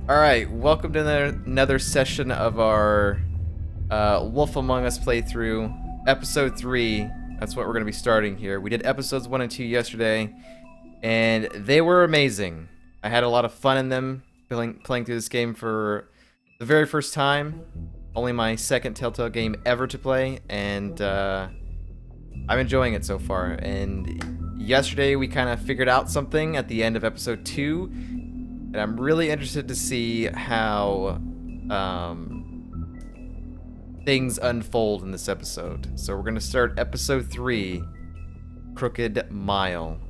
Alright, welcome to another session of our Wolf Among Us playthrough. Episode 3, that's what we're going to be starting here. We did episodes 1 and 2 yesterday, and they were amazing. I had a lot of fun in them, playing through this game for the very first time. Only my second Telltale game ever to play, and I'm enjoying it so far. And yesterday we kind of figured out something at the end of episode 2, and I'm really interested to see how things unfold in this episode. So we're going to start episode 3, Crooked Mile.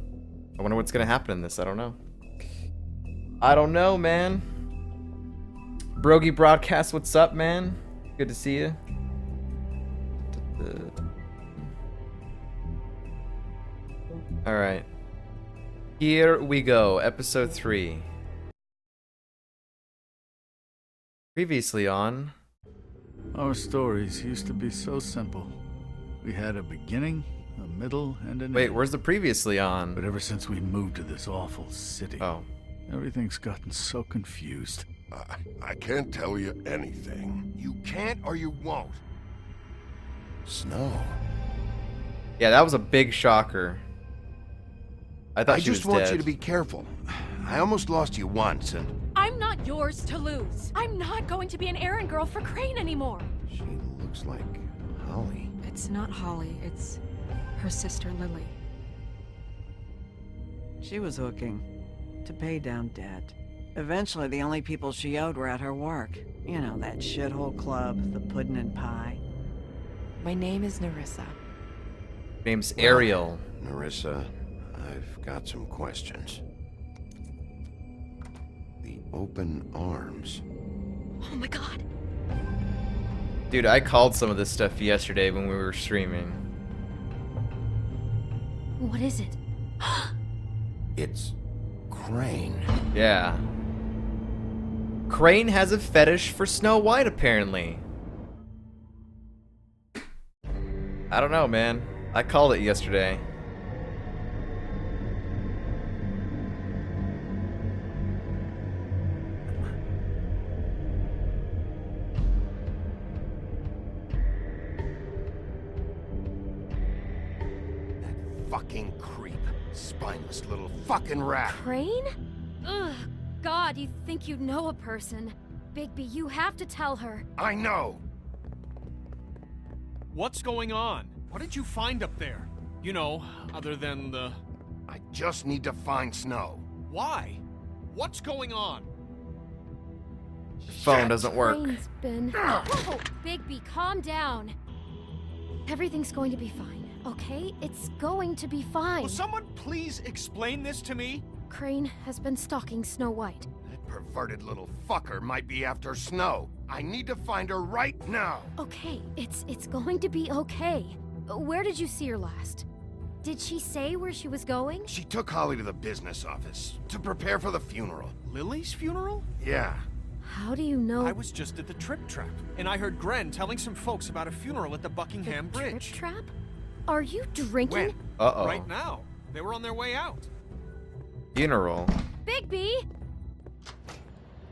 I wonder what's going to happen in this. I don't know. I don't know, man. Brogy Broadcast, what's up, man? Good to see you. Alright. Here we go. Episode 3. Previously on... Our stories used to be so simple. We had a beginning, a middle, and an Wait, end. where's the previously on? But ever since we moved to this awful city, everything's gotten so confused. I can't tell you anything. You can't or you won't. Snow. Yeah, that was a big shocker. I thought she was just want dead. you to be careful. I almost lost you once, and I'm not yours to lose. I'm not going to be an errand girl for Crane anymore. she looks like Holly. It's not Holly, it's her sister Lily. She was hooking to pay down debt. Eventually, the only people she owed were at her work. You know, that shithole club, the Puddin' and Pie. My name is Nerissa. Name's Ariel. Nerissa, I've got some questions. The open arms. Oh my god. Dude, I called some of this stuff yesterday when we were streaming. What is it? It's Crane. Yeah. Crane has a fetish for Snow White, apparently. I don't know, man. I called it yesterday. That fucking creep. Spineless little fucking rat. Crane? Ugh. God, you think you know a person. Bigby, you have to tell her. I know. What's going on? What did you find up there? You know, other than the... I just need to find Snow. Why? What's going on? Phone doesn't work. Crane's been... Whoa! Bigby, calm down. Everything's going to be fine, okay? It's going to be fine. Will someone please explain this to me? Crane has been stalking Snow White. That perverted little fucker might be after Snow. I need to find her right now. Okay, it's going to be okay. Where did you see her last? Did she say where she was going? She took Holly to the business office to prepare for the funeral. Lily's funeral? Yeah. How do you know? I was just at the Trip Trap, and I heard Gren telling some folks about a funeral at the Buckingham the Bridge. Trip Trap? Are you drinking? When? Uh-oh. Right now. They were on their way out. Funeral. Bigby!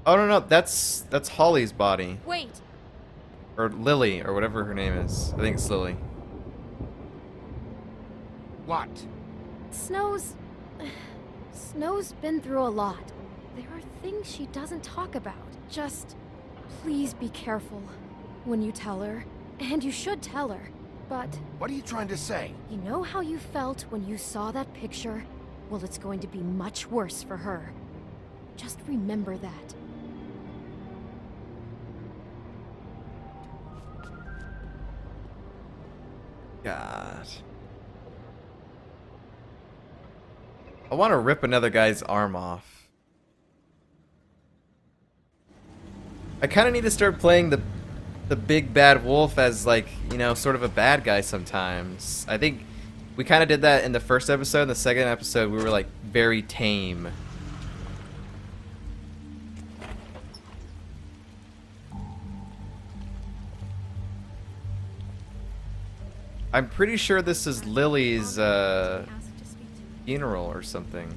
Oh, no, that's Holly's body. Wait, Or Lily, or whatever her name is. I think it's Lily. What? Snow's been through a lot. There are things she doesn't talk about. Just please be careful when you tell her. And you should tell her. But What are you trying to say? you know how you felt when you saw that picture? Well, it's going to be much worse for her. Just remember that. God. I want to rip another guy's arm off. I kind of need to start playing the big bad wolf as, like, you know, sort of a bad guy sometimes. I think we kind of did that in the first episode. In the second episode, we were, like, very tame. I'm pretty sure this is Lily's, funeral or something.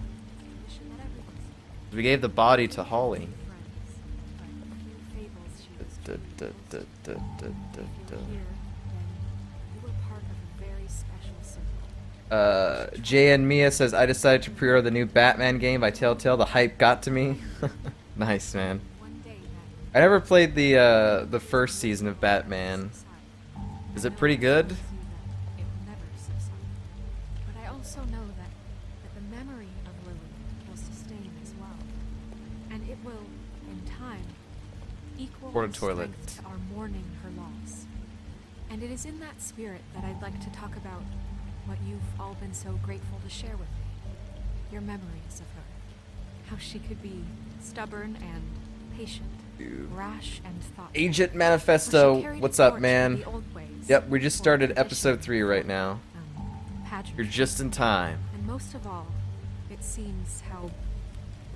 We gave the body to Holly. Da, da, da, da, da, da, da. JN Mia says, I decided to pre-order the new Batman game by Telltale. The hype got to me. Nice, man. I never played the first season of Batman. Is it pretty good? But I also know that the memory of Lily will sustain as well. And it will, in time, equal Porta in toilet. strength to our mourning her loss. And it is in that spirit that I'd like to talk about what you've all been so grateful to share with me. Your memories of her. How she could be stubborn and patient, rash and thoughtful. Agent How Manifesto, she carried what's a up, torch man? for the old ways Yep, we just for started tradition episode 3 right now. pageantry. You're just in time. And most of all, it seems how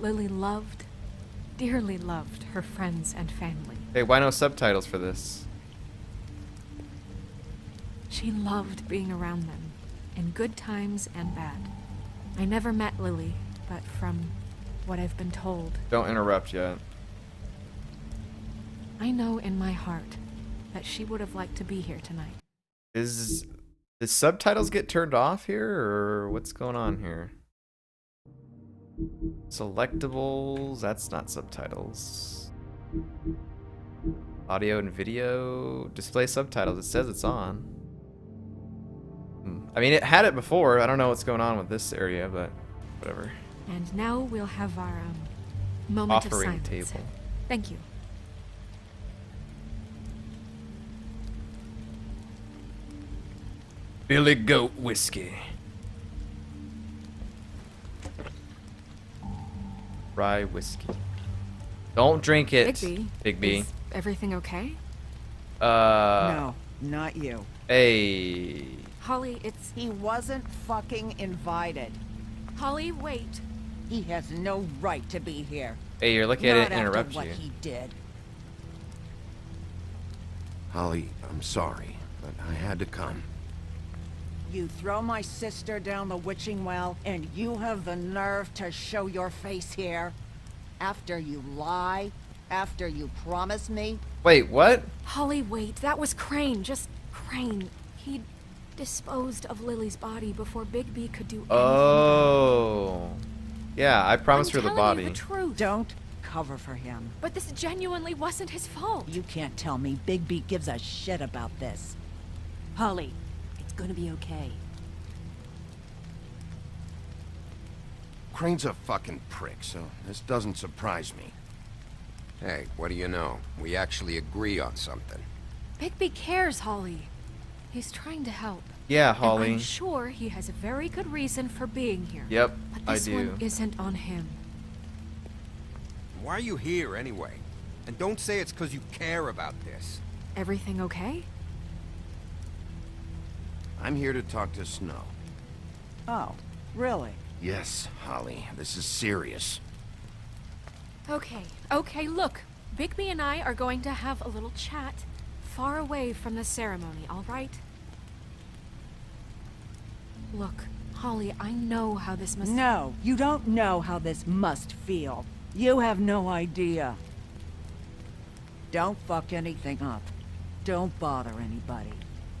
Lily loved, dearly loved her friends and family. Hey, why no subtitles for this? She loved being around them, in good times and bad. I never met Lily, but from what I've been told, Don't interrupt yet. I know in my heart that she would have liked to be here tonight. Is the subtitles get turned off here, or what's going on here? Selectables, that's not subtitles. Audio and video, display subtitles, it says it's on. I mean, it had it before. I don't know what's going on with this area, but whatever. And now we'll have our moment Offering of silence. table. Thank you. Billy Goat Whiskey. Rye whiskey. Don't drink it. Big B. Big B. Is everything okay? No, not you. Hey. Holly, it's... He wasn't fucking invited. Holly, wait. He has no right to be here. Hey, you're lucky I Not didn't after interrupt what you. he did. Holly, I'm sorry, but I had to come. You throw my sister down the witching well, and you have the nerve to show your face here? After you lie? After you promise me? Wait, what? Holly, wait. That was Crane. Just Crane. He'd disposed of Lily's body before Big B could do anything. Oh. Yeah, I promised her the I'm telling body. you the truth. Don't cover for him. But this genuinely wasn't his fault. You can't tell me Big B gives a shit about this. Holly, it's gonna be okay. Crane's a fucking prick, so this doesn't surprise me. Hey, what do you know? We actually agree on something. Big B cares, Holly. He's trying to help. Yeah, And Holly. I'm sure he has a very good reason for being here. Yep, But I this do. one isn't on him. Why are you here anyway? And don't say it's because you care about this. Everything okay? I'm here to talk to Snow. Oh, really? Yes, Holly, this is serious. Okay, look. Bigby and I are going to have a little chat far away from the ceremony, all right? Look, Holly, I know how this must... No, you don't know how this must feel. You have no idea. Don't fuck anything up. Don't bother anybody.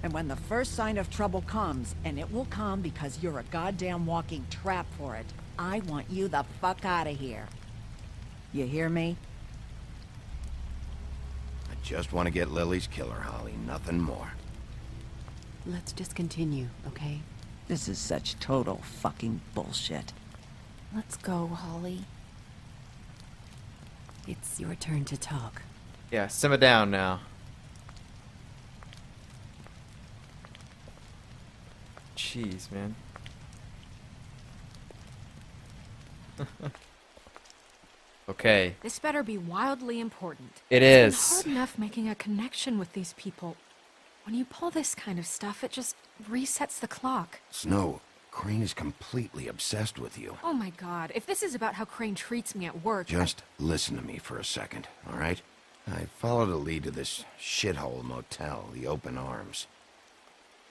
And when the first sign of trouble comes, and it will come because you're a goddamn walking trap for it, I want you the fuck out of here. You hear me? I just want to get Lily's killer, Holly, nothing more. Let's just continue, okay? This is such total fucking bullshit. Let's go, Holly. It's your turn to talk. Yeah, simmer down now. Jeez, man. Okay. This better be wildly important. It It's is. been hard enough making a connection with these people. When you pull this kind of stuff, it just resets the clock. Snow, Crane is completely obsessed with you. Oh my god, if this is about how Crane treats me at work... Just listen to me for a second, all right? I followed a lead to this shithole motel, the Open Arms.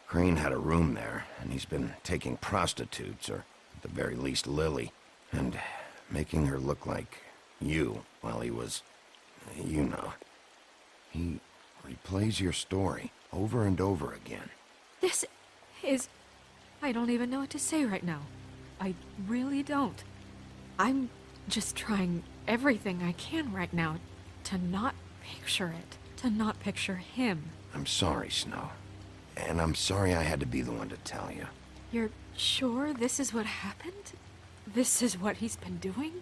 Crane had a room there, and he's been taking prostitutes, or At the very least, Lily. And making her look like you while he was... you know. He replays your story over and over again. This is... I don't even know what to say right now. I really don't. I'm just trying everything I can right now to not picture it. To not picture him. I'm sorry, Snow. And I'm sorry I had to be the one to tell you. You're sure this is what happened? This is what he's been doing?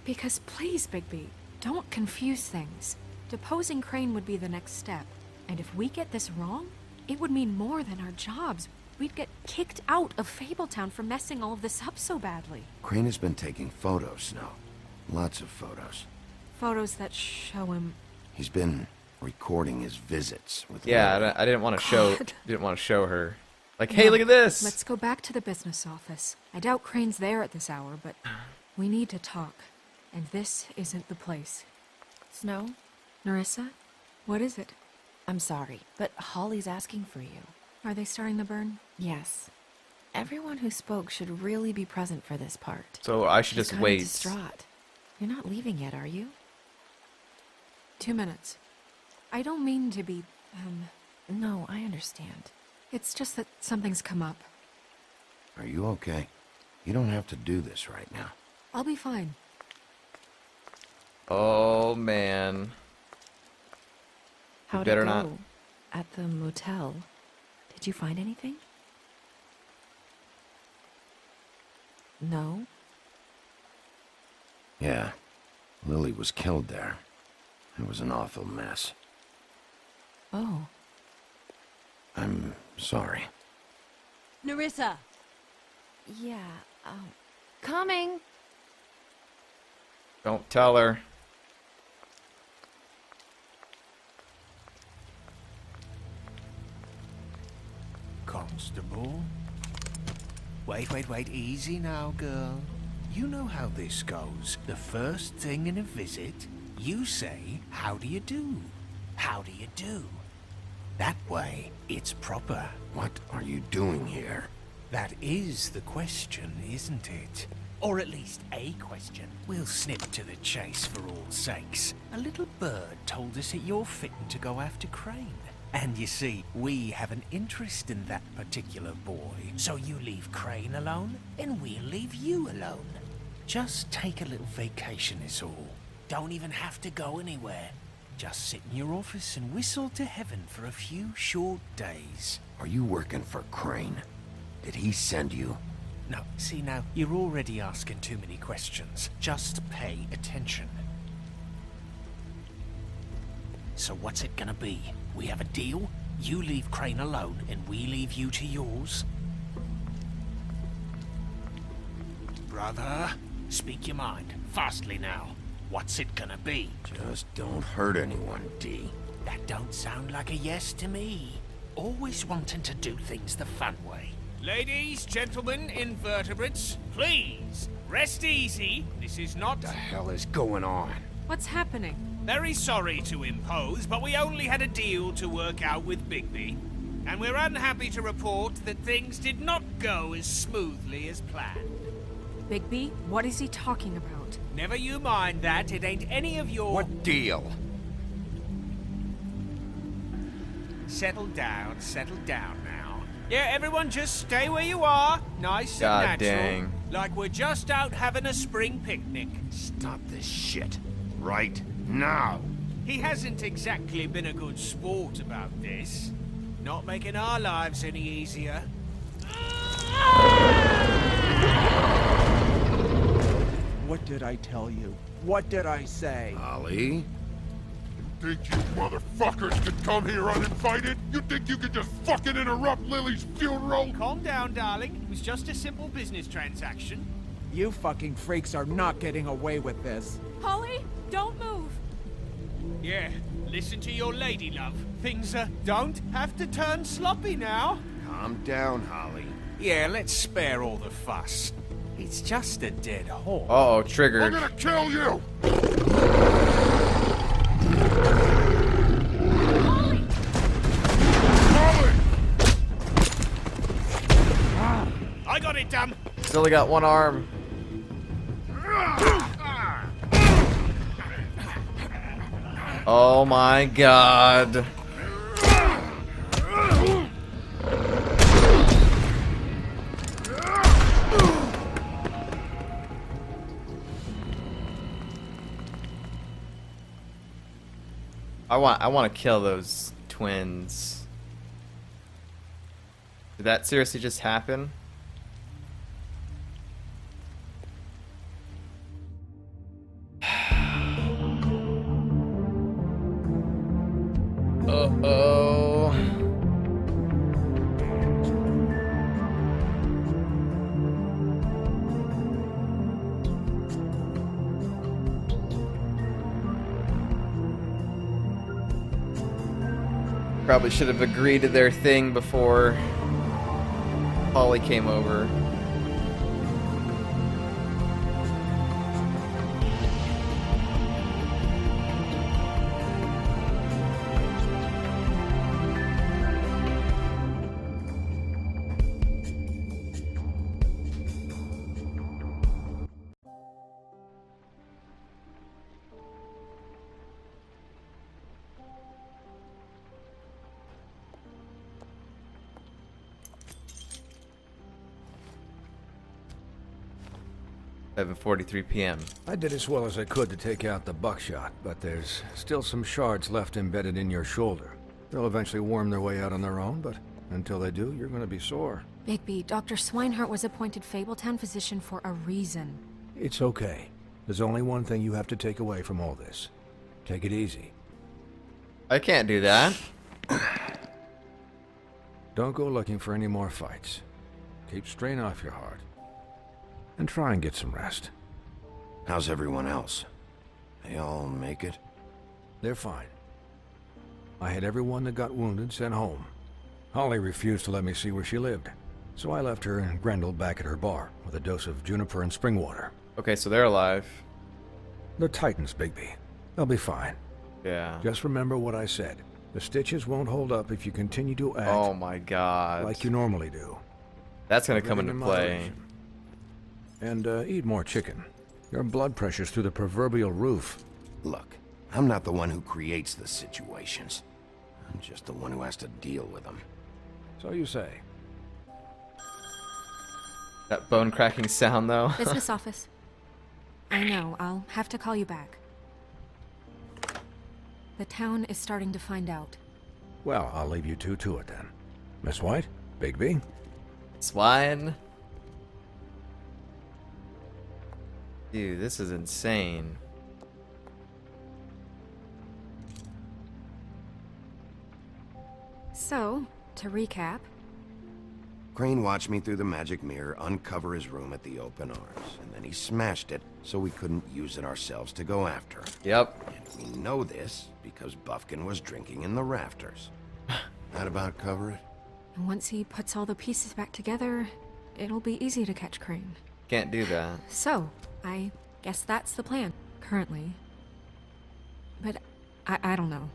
Because please, Bigby, don't confuse things. Deposing Crane would be the next step. And if we get this wrong, it would mean more than our jobs. We'd get kicked out of Fabletown for messing all of this up so badly. Crane has been taking photos, Snow. Lots of photos. Photos that show him... He's been recording his visits with Lily. I didn't want to show her. Like, hey, look at this! Let's go back to the business office. I doubt Crane's there at this hour, but we need to talk. And this isn't the place. Snow? Nerissa? What is it? I'm sorry, but Holly's asking for you. Are they starting the burn? Yes. Everyone who spoke should really be present for this part. So I should She's just kinda wait. Distraught. You're not leaving yet, are you? 2 minutes. I don't mean to be, No, I understand. It's just that something's come up. Are you okay? You don't have to do this right now. I'll be fine. Oh, man. How'd better it go? not. At the motel? Did you find anything? No? Yeah. Lily was killed there. It was an awful mess. Oh. I'm sorry. Nerissa! Yeah, coming! Don't tell her. Constable? Wait, easy now, girl. You know how this goes. The first thing in a visit, you say, how do you do? How do you do? That way, it's proper. What are you doing here? That is the question, isn't it? Or at least a question. We'll snip to the chase for all sakes. A little bird told us that you're fitting to go after Crane. And you see, we have an interest in that particular boy. So you leave Crane alone, and we'll leave you alone. Just take a little vacation is all. Don't even have to go anywhere. Just sit in your office and whistle to heaven for a few short days. Are you working for Crane? Did he send you? No, see now, you're already asking too many questions. Just pay attention. So what's it gonna be? We have a deal? You leave Crane alone, and we leave you to yours? Brother, speak your mind. Fastly now. What's it gonna be? Just don't hurt anyone, D. That don't sound like a yes to me. Always wanting to do things the fun way. Ladies, gentlemen, invertebrates, please, rest easy. This is not... What the hell is going on? What's happening? Very sorry to impose, but we only had a deal to work out with Bigby. And we're unhappy to report that things did not go as smoothly as planned. Bigby, what is he talking about? Never you mind that, it ain't any of your... What deal? Settle down now. Yeah, everyone just stay where you are, nice God and natural. dang. Like we're just out having a spring picnic. Stop this shit. Right now. He hasn't exactly been a good sport about this. Not making our lives any easier. What did I tell you? What did I say? Ollie? Think you motherfuckers could come here uninvited? You think you could just fucking interrupt Lily's funeral? Calm down, darling. It was just a simple business transaction. You fucking freaks are not getting away with this. Holly, don't move! Yeah, listen to your lady, love. Things don't have to turn sloppy now. Calm down, Holly. Yeah, let's spare all the fuss. It's just a dead horse. Uh-oh, I'm triggered. gonna kill you! Holly! Holly! I got it, damn. Still only got one arm. Oh my god. I want to kill those twins. Did that seriously just happen? Uh-oh. Probably should have agreed to their thing before Holly came over. (7:43 p.m.) I did as well as I could to take out the buckshot, but there's still some shards left embedded in your shoulder. They'll eventually worm their way out on their own, but until they do, you're going to be sore. Bigby, Dr. Swinehart was appointed Fabletown physician for a reason. It's okay. There's only one thing you have to take away from all this. Take it easy. I can't do that. Don't go looking for any more fights. Keep strain off your heart. And try and get some rest. How's everyone else? They all make it? They're fine. I had everyone that got wounded sent home. Holly refused to let me see where she lived, so I left her and Grendel back at her bar with a dose of juniper and spring water. Okay, so they're alive. They're Titans, Bigby. They'll be fine. Yeah. Just remember what I said. The stitches won't hold up if you continue to act Oh my god. like you normally do. That's gonna come Everything into in play. moderation. And eat more chicken. Your blood pressure's through the proverbial roof. Look, I'm not the one who creates the situations. I'm just the one who has to deal with them. So you say. That bone cracking sound though. Business office. I know, I'll have to call you back. The town is starting to find out. Well, I'll leave you two to it then. Miss White, Bigby. Swine. Dude, this is insane. So, to recap, Crane watched me through the magic mirror uncover his room at the open arms, and then he smashed it so we couldn't use it ourselves to go after him. Yep. And we know this because Buffkin was drinking in the rafters. That about cover it? and once he puts all the pieces back together, it'll be easy to catch Crane. Can't do that. So, I guess that's the plan, currently. But I don't know.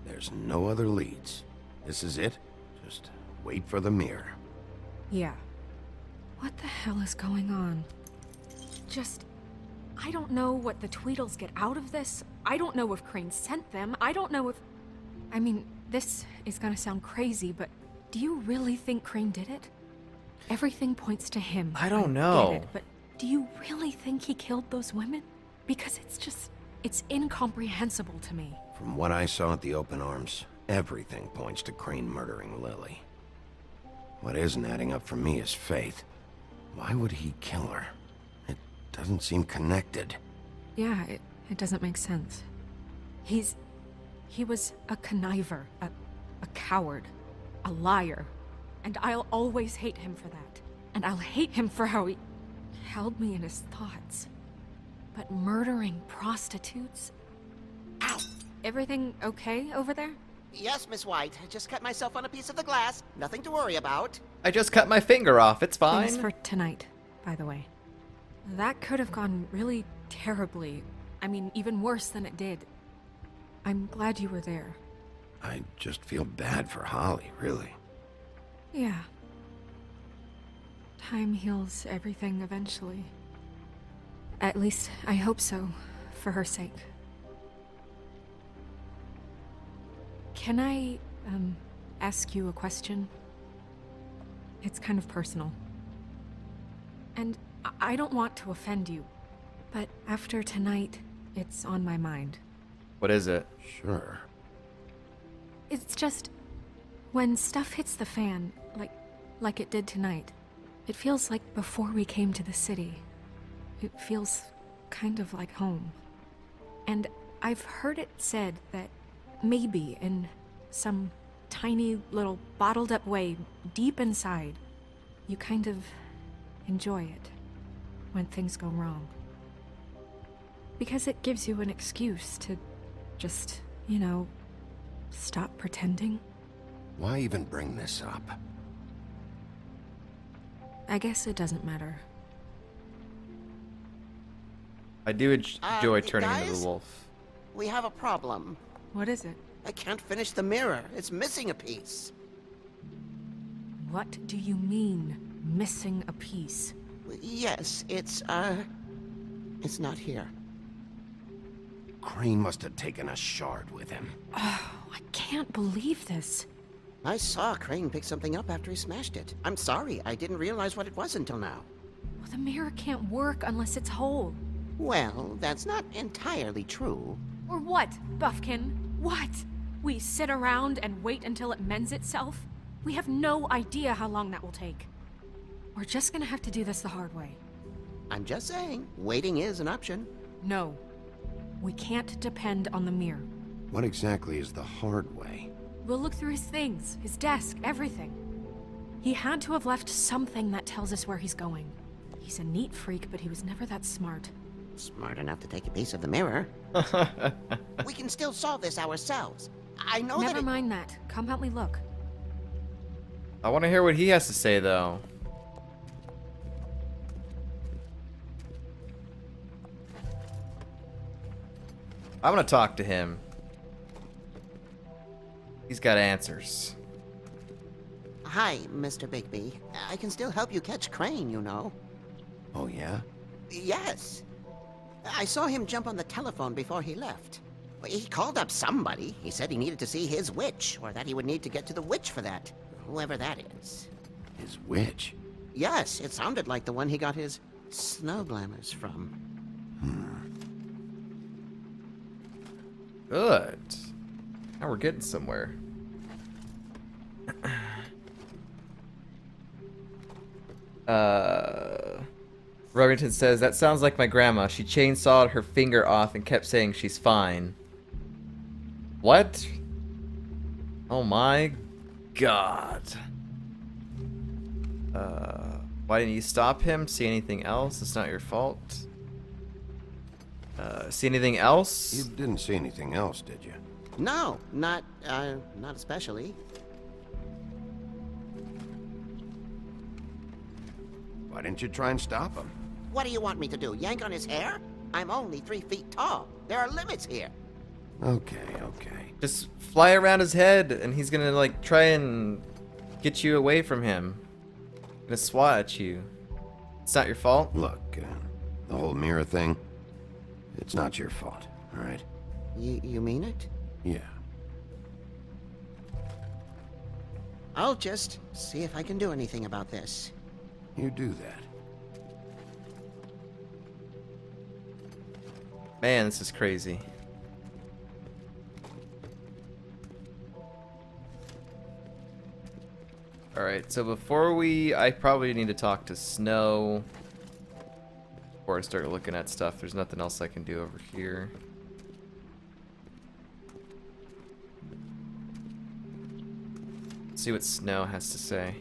There's no other leads. This is it. Just wait for the mirror. Yeah. What the hell is going on? I don't know what the Tweedles get out of this. I don't know if Crane sent them. I don't know if... I mean, this is gonna sound crazy, but do you really think Crane did it? Everything points to him. I don't know. Get it, but do you really think he killed those women? Because it's incomprehensible to me. From what I saw at the open arms, everything points to Crane murdering Lily. What isn't adding up for me is Faith. Why would he kill her? It doesn't seem connected. Yeah, it doesn't make sense. He was a conniver, a coward, a liar. And I'll always hate him for that. And I'll hate him for how he held me in his thoughts. But murdering prostitutes? Ow! Everything okay over there? Yes, Miss White. I just cut myself on a piece of the glass. Nothing to worry about. I just cut my finger off. It's fine. Thanks for tonight, by the way. That could have gone really terribly. I mean, even worse than it did. I'm glad you were there. I just feel bad for Holly, really. Yeah. Time heals everything eventually. At least, I hope so, for her sake. Can I, ask you a question? It's kind of personal. And I don't want to offend you, but after tonight, it's on my mind. What is it? Sure. It's just, when stuff hits the fan, like it did tonight, it feels like before we came to the city. It feels kind of like home. And I've heard it said that maybe in some tiny little bottled up way deep inside, you kind of enjoy it when things go wrong. Because it gives you an excuse to just, you know, stop pretending. Why even bring this up? I guess it doesn't matter. I do enjoy turning into guys? the wolf. We have a problem. What is it? I can't finish the mirror. It's missing a piece. What do you mean, missing a piece? Yes, it's not here. Crane must have taken a shard with him. Oh, I can't believe this. I saw Crane pick something up after he smashed it. I'm sorry, I didn't realize what it was until now. Well, the mirror can't work unless it's whole. Well, that's not entirely true. Or what, Buffkin? What? We sit around and wait until it mends itself? We have no idea how long that will take. We're just gonna have to do this the hard way. I'm just saying, waiting is an option. No. We can't depend on the mirror. What exactly is the hard way? We'll look through his things, his desk, everything. He had to have left something that tells us where he's going. He's a neat freak, but he was never that smart. Smart enough to take a piece of the mirror. We can still solve this ourselves. I know Never mind that. Come help me look. I want to hear what he has to say, though. I'm gonna talk to him. He's got answers. Hi, Mr. Bigby. I can still help you catch Crane, you know. Oh, yeah? Yes. I saw him jump on the telephone before he left. He called up somebody. He said he needed to see his witch, or that he would need to get to the witch for that. Whoever that is. His witch? Yes, it sounded like the one he got his snow glamours from. Good. Now we're getting somewhere. Rugington says, that sounds like my grandma. She chainsawed her finger off and kept saying she's fine. What? Oh my god. Why didn't you stop him? See anything else? It's not your fault. See anything else? You didn't see anything else, did you? No, not especially. Why didn't you try and stop him? What do you want me to do, yank on his hair? I'm only 3 feet tall. There are limits here. Okay. Just fly around his head and he's gonna like try and get you away from him. Gonna swat at you. It's not your fault. Look, the whole mirror thing, it's not your fault, all right? You mean it? Yeah. I'll just see if I can do anything about this. You do that. Man, this is crazy. Alright, so I probably need to talk to Snow before I start looking at stuff. There's nothing else I can do over here. Let's see what Snow has to say.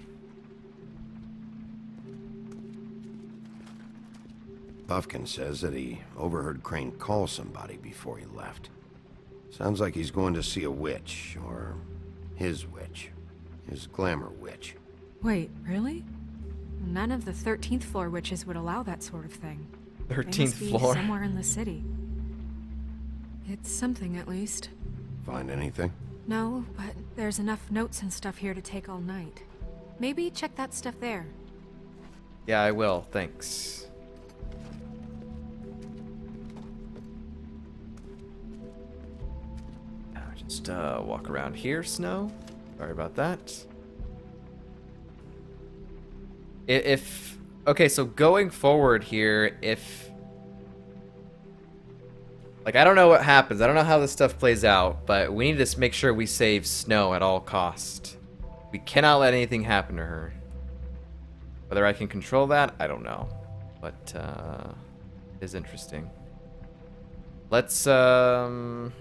Buffkin says that he overheard Crane call somebody before he left. Sounds like he's going to see a witch, or his witch. His glamour witch. Wait, really? None of the 13th floor witches would allow that sort of thing. 13th They must be floor? somewhere in the city. It's something, at least. Find anything? No, but there's enough notes and stuff here to take all night. Maybe check that stuff there. Yeah, I will. Thanks. Just walk around here, Snow. Sorry about that. If okay, so going forward here, if like I don't know what happens, I don't know how this stuff plays out, but we need to make sure we save Snow at all cost. We cannot let anything happen to her. Whether I can control that, I don't know, but it is interesting. Let's look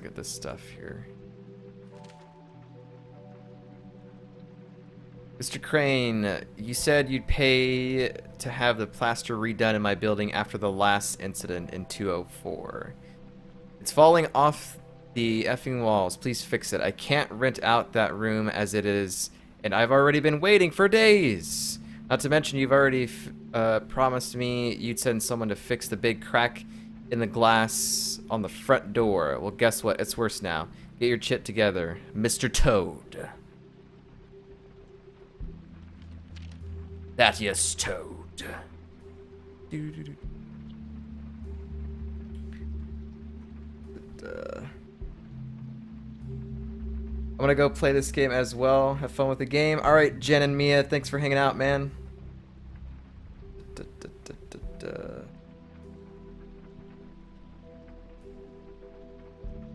at this stuff here. Mr. Crane, you said you'd pay to have the plaster redone in my building after the last incident in 204. It's falling off the effing walls. Please fix it. I can't rent out that room as it is, and I've already been waiting for days. Not to mention you've already promised me you'd send someone to fix the big crack in the glass on the front door. Well, guess what? It's worse now. Get your shit together, Mr. Toad. That yes, Toad. I'm gonna go play this game as well. Have fun with the game. All right, Jen and Mia, thanks for hanging out, man.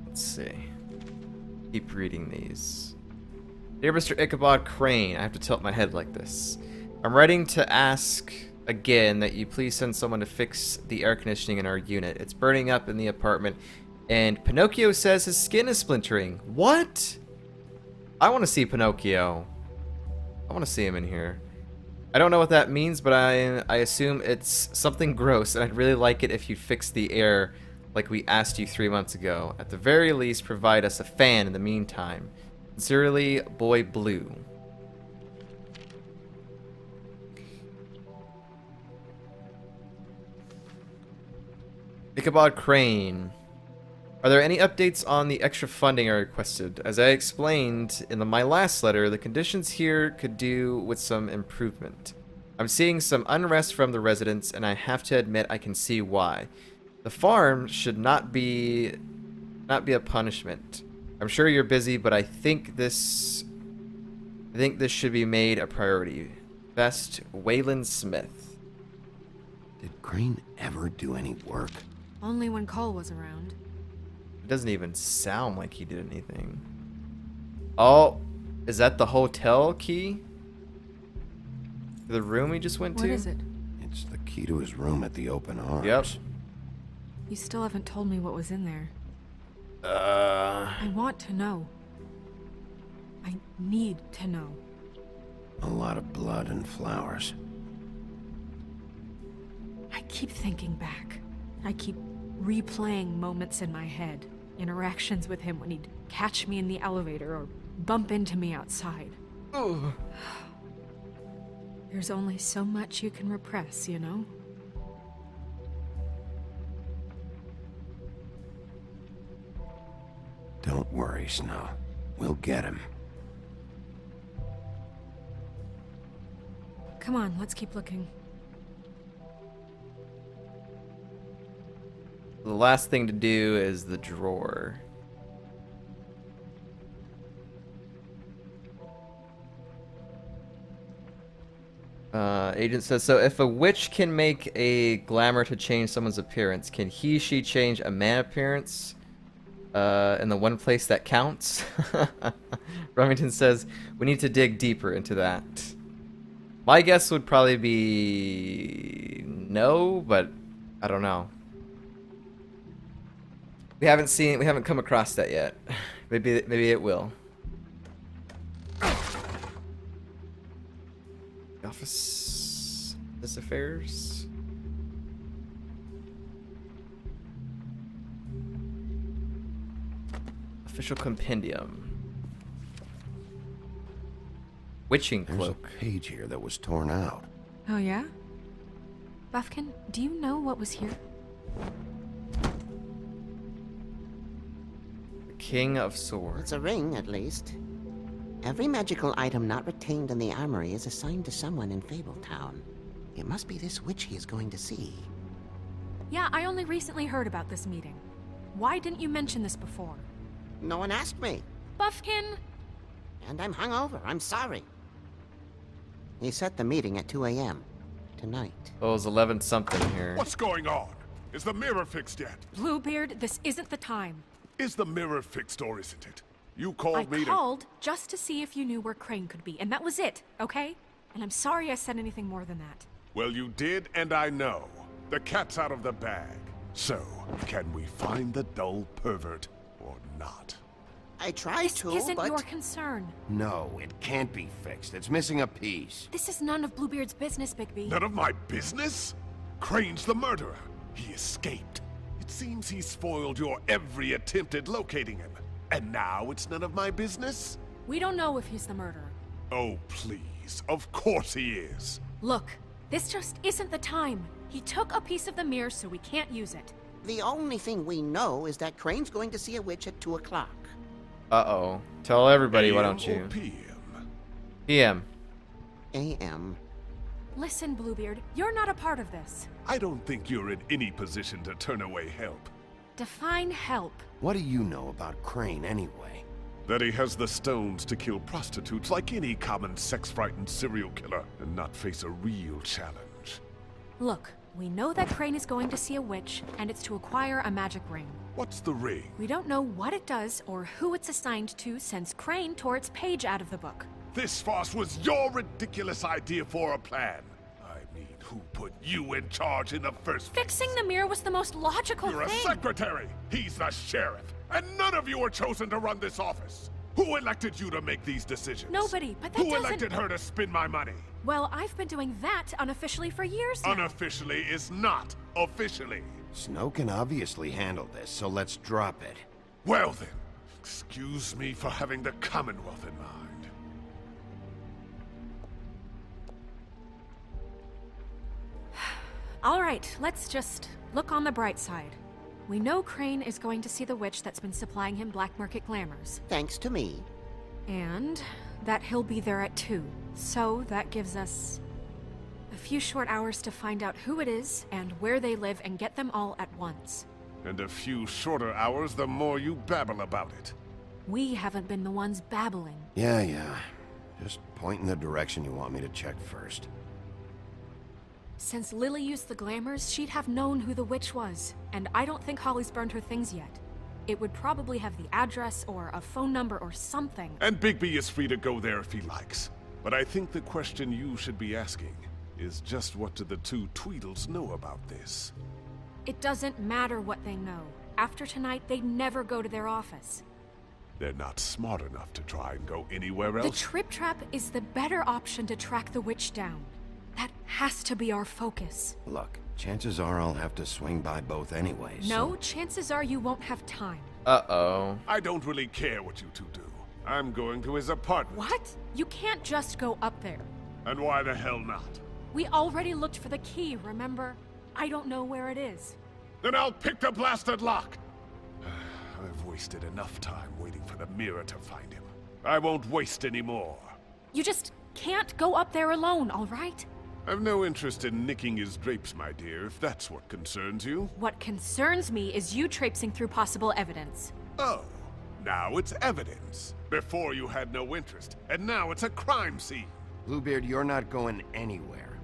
Let's see. Keep reading these. Dear Mr. Ichabod Crane, I have to tilt my head like this. I'm writing to ask again that you please send someone to fix the air conditioning in our unit. It's burning up in the apartment, and Pinocchio says his skin is splintering. What? I want to see Pinocchio. I want to see him in here. I don't know what that means, but I assume it's something gross, and I'd really like it if you fix the air like we asked you 3 months ago. At the very least, provide us a fan in the meantime. Sincerely, Boy Blue. Ichabod Crane. Are there any updates on the extra funding I requested? As I explained in my last letter, the conditions here could do with some improvement. I'm seeing some unrest from the residents, and I have to admit I can see why. The farm should not be a punishment. I'm sure you're busy, but I think this should be made a priority. Best, Waylon Smith. Did Crane ever do any work? Only when Cole was around. It doesn't even sound like he did anything. Oh, is that the hotel key? The room we just went to? What is it? It's the key to his room at the Open Arms. Yep. You still haven't told me what was in there. I want to know. I need to know. A lot of blood and flowers. I keep thinking back. I keep replaying moments in my head. Interactions with him when he'd catch me in the elevator or bump into me outside. Ugh. There's only so much you can repress, you know? Don't worry, Snow. We'll get him. Come on, let's keep looking. The last thing to do is the drawer. Agent says, so if a witch can make a glamour to change someone's appearance, can she change a man appearance? In the one place that counts? Remington says, we need to dig deeper into that. My guess would probably be no, but I don't know. We haven't come across that yet. Maybe it will. Office affairs. Official compendium. Witching cloak. There's a page here that was torn out. Oh yeah? Buffkin, do you know what was here? The King of Swords. It's a ring, at least. Every magical item not retained in the armory is assigned to someone in Fabletown. It must be this witch he is going to see. Yeah, I only recently heard about this meeting. Why didn't you mention this before? No one asked me. Buffkin! And I'm hungover. I'm sorry. He set the meeting at 2 a.m. tonight. Oh, it was 11 something here. What's going on? Is the mirror fixed yet? Bluebeard, this isn't the time. Is the mirror fixed or isn't it? You called I me called just to see if you knew where Crane could be, and that was it, okay? And I'm sorry I said anything more than that. Well, you did, and I know. The cat's out of the bag. So, can we find the dull pervert or not? I tried This to, isn't but... your concern. No, it can't be fixed. It's missing a piece. This is none of Bluebeard's business, Bigby. None of my business? Crane's the murderer. He escaped. It seems he spoiled your every attempt at locating him. And now it's none of my business? We don't know if he's the murderer. Oh, please. Of course he is. Look, this just isn't the time. He took a piece of the mirror, so we can't use it. The only thing we know is that Crane's going to see a witch at 2 o'clock. Uh-oh. Tell everybody, why don't AM or you? PM? PM. A.M. Listen, Bluebeard, you're not a part of this. I don't think you're in any position to turn away help. Define help. What do you know about Crane, anyway? That he has the stones to kill prostitutes like any common sex-frightened serial killer and not face a real challenge. Look, we know that Crane is going to see a witch, and it's to acquire a magic ring. What's the ring? We don't know what it does or who it's assigned to since Crane tore its page out of the book. This farce was your ridiculous idea for a plan. I mean, who put you in charge in the first place? Fixing the mirror was the most logical You're thing. a secretary. He's the sheriff. And none of you were chosen to run this office. Who elected you to make these decisions? Nobody, but that Who doesn't... elected her to spend my money? Well, I've been doing that unofficially for years now. Unofficially is not officially. Snow can obviously handle this, so let's drop it. Well then, excuse me for having the Commonwealth in mind. All right, let's just look on the bright side. We know Crane is going to see the witch that's been supplying him black market glamours. Thanks to me. And that he'll be there at 2. So that gives us a few short hours to find out who it is and where they live and get them all at once. And a few shorter hours the more you babble about it. We haven't been the ones babbling. Yeah. Just point in the direction you want me to check first. Since Lily used the glamours, she'd have known who the witch was. And I don't think Holly's burned her things yet. It would probably have the address or a phone number or something. And Bigby is free to go there if he likes. But I think the question you should be asking is just what do the two Tweedles know about this? It doesn't matter what they know. After tonight, they'd never go to their office. They're not smart enough to try and go anywhere else. The Trip Trap is the better option to track the witch down. That has to be our focus. Look, chances are I'll have to swing by both anyways. No, chances are you won't have time. Uh-oh. I don't really care what you two do. I'm going to his apartment. What? You can't just go up there. And why the hell not? We already looked for the key, remember? I don't know where it is. Then I'll pick the blasted lock! I've wasted enough time waiting for the mirror to find him. I won't waste any more. You just can't go up there alone, all right? I've no interest in nicking his drapes, my dear, if that's what concerns you. What concerns me is you traipsing through possible evidence. Oh, now it's evidence. Before you had no interest, and now it's a crime scene. Bluebeard, you're not going anywhere.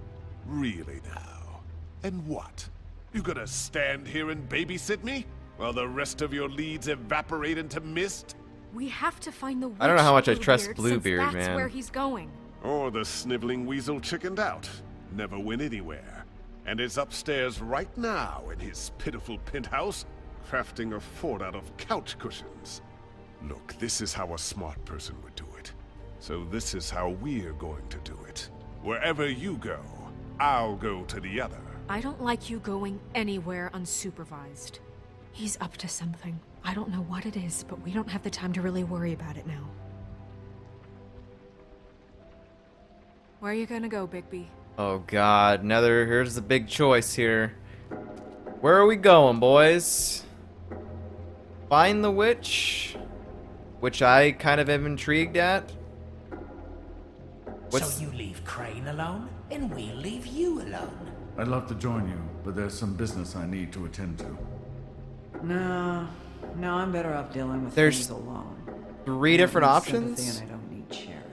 Really now? And what? You gonna stand here and babysit me? While the rest of your leads evaporate into mist? We have to find the witch, I don't know how much I trust since Bluebeard, that's man. where he's going. Or the sniveling weasel chickened out. Never went anywhere. And is upstairs right now in his pitiful penthouse, crafting a fort out of couch cushions. Look, this is how a smart person would do it. So this is how we're going to do it. Wherever you go, I'll go to the other. I don't like you going anywhere unsupervised. He's up to something. I don't know what it is, but we don't have the time to really worry about it now. Where are you gonna go, Bigby? Oh god, here's the big choice here. Where are we going, boys? Find the witch? Which I kind of am intrigued at. What's... So you leave Crane alone, and we'll leave you alone. I'd love to join you, but there's some business I need to attend to. No, I'm better off dealing with There's things alone. 3 different I don't need options? sympathy and I don't need charity.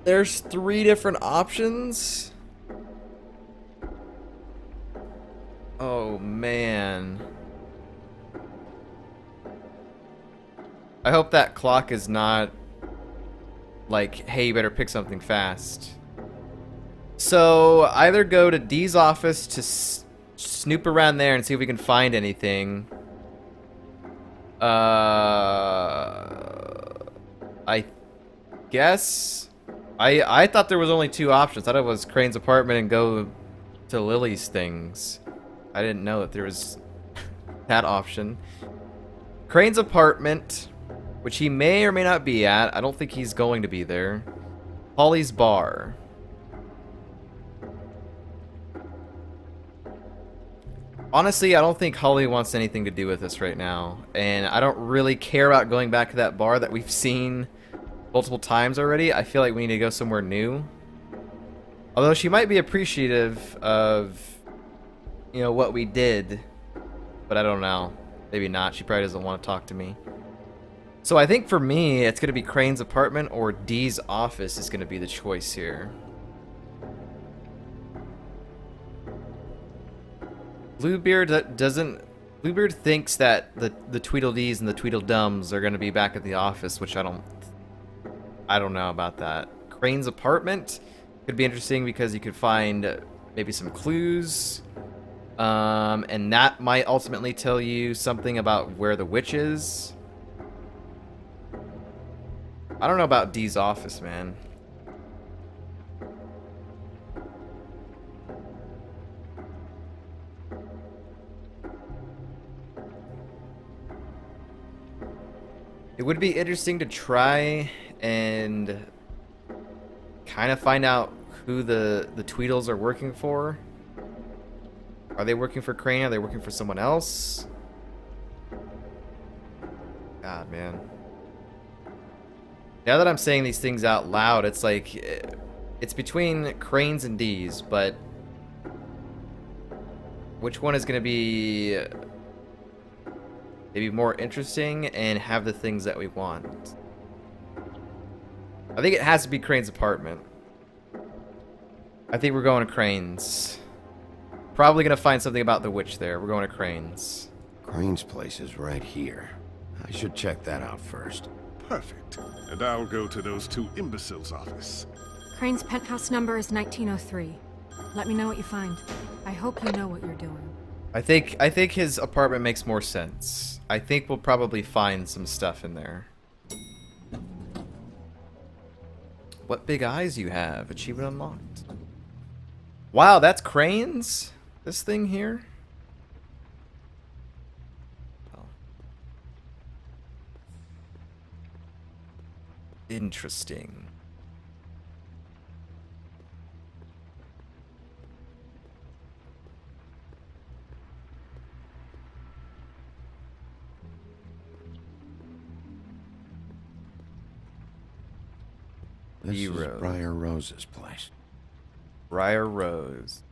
There's 3 different options? Oh, man. I hope that clock is not like, hey, you better pick something fast. So, either go to Dee's office to snoop around there and see if we can find anything. I guess... I thought there was only 2 options. I thought it was Crane's apartment and go to Lily's things. I didn't know that there was that option. Crane's apartment, which he may or may not be at. I don't think he's going to be there. Holly's bar. Honestly, I don't think Holly wants anything to do with this right now. And I don't really care about going back to that bar that we've seen multiple times already. I feel like we need to go somewhere new. Although she might be appreciative of, you know, what we did. But I don't know. Maybe not. She probably doesn't want to talk to me. So I think for me, it's going to be Crane's apartment or Dee's office is going to be the choice here. Bluebeard doesn't... Bluebeard thinks that the Tweedledees and the Tweedledums are going to be back at the office, which I don't know about that. Crane's apartment could be interesting because you could find maybe some clues. And that might ultimately tell you something about where the witch is. I don't know about Dee's office, man. It would be interesting to try and kind of find out who the Tweedles are working for. Are they working for Crane? Are they working for someone else? God, man. Now that I'm saying these things out loud, it's like... It's between Cranes and Dees, but... Which one is going to be... maybe more interesting and have the things that we want? I think it has to be Crane's apartment. I think we're going to Crane's. Probably going to find something about the witch there. We're going to Crane's. Crane's place is right here. I should check that out first. Perfect. And I'll go to those 2 imbeciles' office. Crane's penthouse number is 1903. Let me know what you find. I hope you know what you're doing. I think his apartment makes more sense. I think we'll probably find some stuff in there. What big eyes you have. Achievement unlocked. Wow, that's Crane's? This thing here? Oh. Interesting. This is Briar Rose's place. Briar Rose.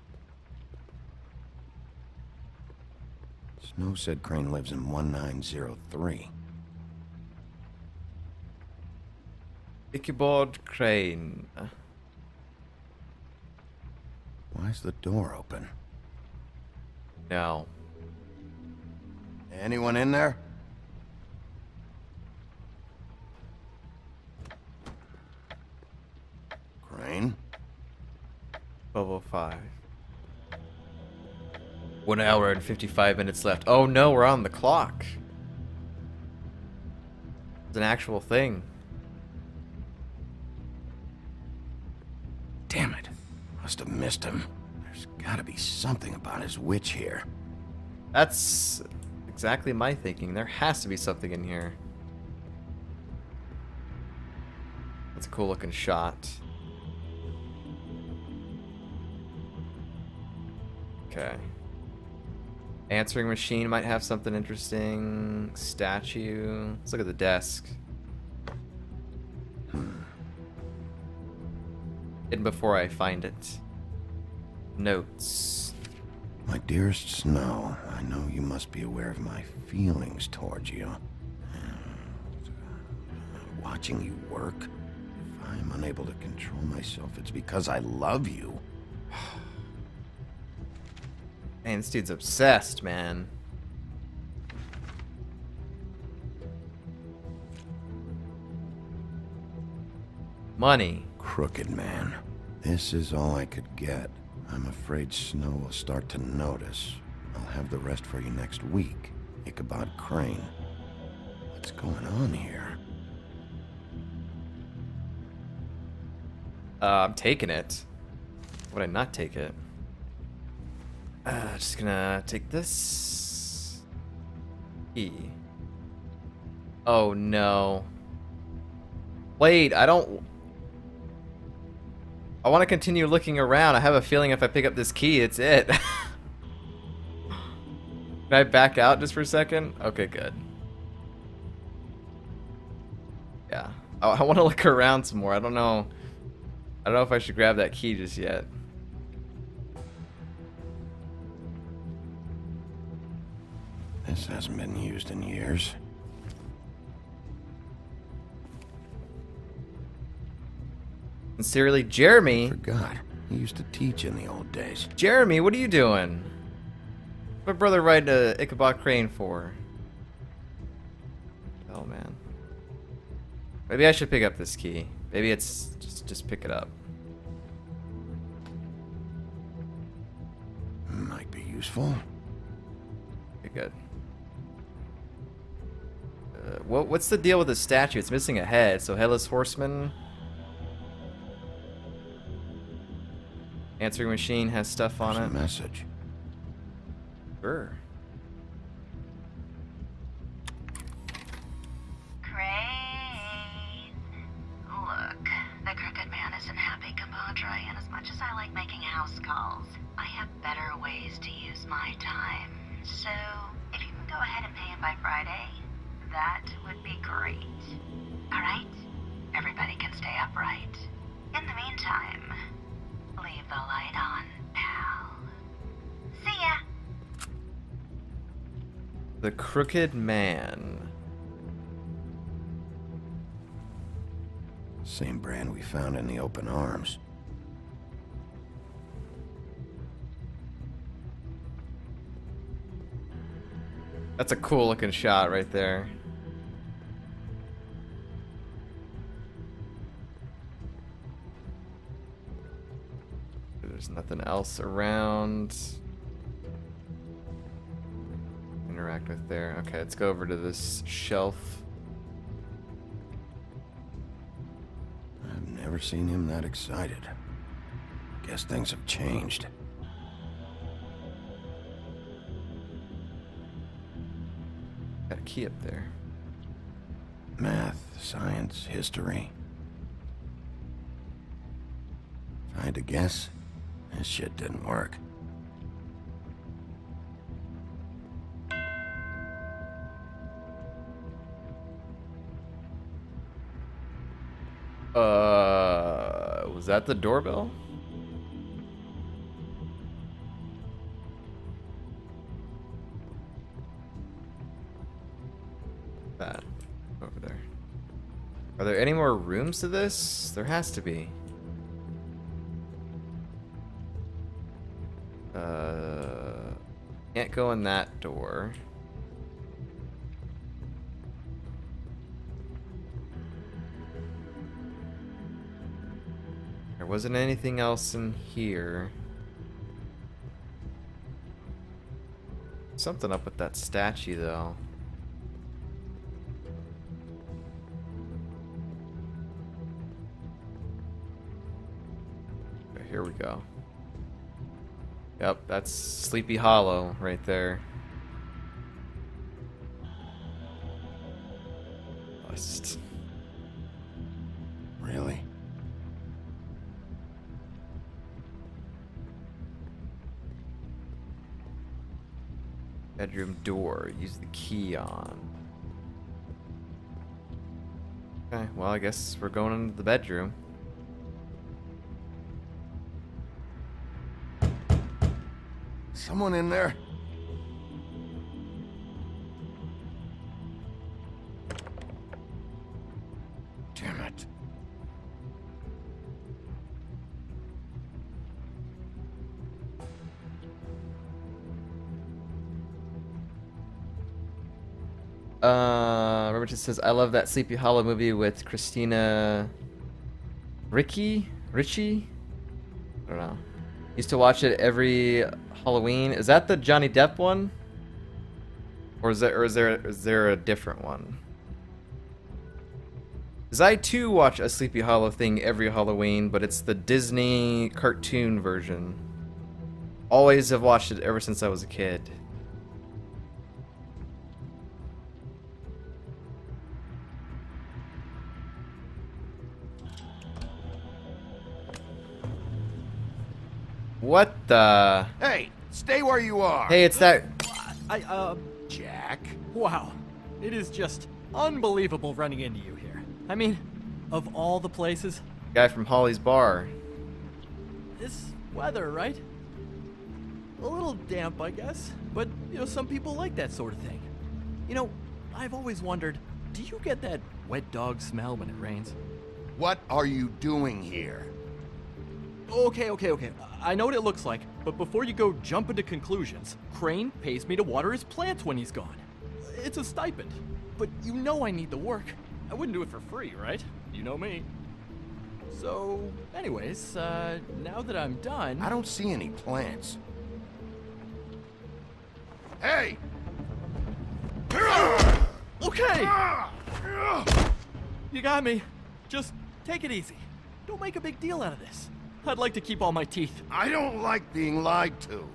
Snow said Crane lives in 1903. Ichabod Crane. Why's the door open? No. Anyone in there? Crane? 12:05. 1 hour and 55 minutes left. Oh no, we're on the clock. It's an actual thing. Damn it. Must have missed him. There's gotta be something about his witch here. That's exactly my thinking. There has to be something in here. That's a cool looking shot. Okay. Answering machine might have something interesting. Statue. Let's look at the desk. hidden before I find it. Notes. My dearest Snow, I know you must be aware of my feelings towards you. Watching you work, if I'm unable to control myself, it's because I love you. Man, this dude's obsessed, man. Money. Crooked man. This is all I could get. I'm afraid Snow will start to notice. I'll have the rest for you next week. Ichabod Crane. What's going on here? I'm taking it. Would I not take it? Just gonna take this. E. Oh no. Wait, I don't... I want to continue looking around. I have a feeling if I pick up this key, it's it. Can I back out just for a second? Okay, good. Yeah. I want to look around some more. I don't know if I should grab that key just yet. This hasn't been used in years. Sincerely, Jeremy. I forgot. He used to teach in the old days. Jeremy, what are you doing? What's my brother write Ichabod Crane for? Oh man. Maybe I should pick up this key. Maybe it's just pick it up. Might be useful. Okay, good. What's the deal with the statue? It's missing a head, so Headless Horseman. Answering machine has stuff on There's it. a message. Sure. Crane. Look, the Crooked Man isn't happy, compadre, and as much as I like making house calls, I have better ways to use my time. So, if you can go ahead and pay him by Friday, that would be great. Alright? Everybody can stay upright. In the meantime, leave the light on, pal. See ya! The Crooked Man. Same brand we found in the open arms. That's a cool looking shot right there. There's nothing else around. Interact with there. Okay, let's go over to this shelf. I've never seen him that excited. Guess things have changed. Got a key up there. Math, science, history. If I had to guess, this shit didn't work. Was that the doorbell? That over there. Are there any more rooms to this? There has to be. Can't go in that door. There wasn't anything else in here. Something up with that statue, though. Okay, here we go. Yep, that's Sleepy Hollow right there. Just... Really? Bedroom door. Use the key on. Okay, well, I guess we're going into the bedroom. Someone in there? Damn it. Robert just says, I love that Sleepy Hollow movie with Christina Ritchie? I don't know. Used to watch it every Halloween. Is that the Johnny Depp one? Or is there a different one? Because I too watch a Sleepy Hollow thing every Halloween, but it's the Disney cartoon version. Always have watched it ever since I was a kid. What the? Hey, stay where you are. Hey, it's that. Jack? Wow. It is just unbelievable running into you here. I mean, of all the places. Guy from Holly's Bar. This weather, right? A little damp, I guess. But, you know, some people like that sort of thing. You know, I've always wondered, do you get that wet dog smell when it rains? What are you doing here? Okay. I know what it looks like, but before you go jumping to conclusions, Crane pays me to water his plants when he's gone. It's a stipend, but you know I need the work. I wouldn't do it for free, right? You know me. So, anyways, now that I'm done... I don't see any plants. Hey! Okay! You got me. Just take it easy. Don't make a big deal out of this. I'd like to keep all my teeth. I don't like being lied to.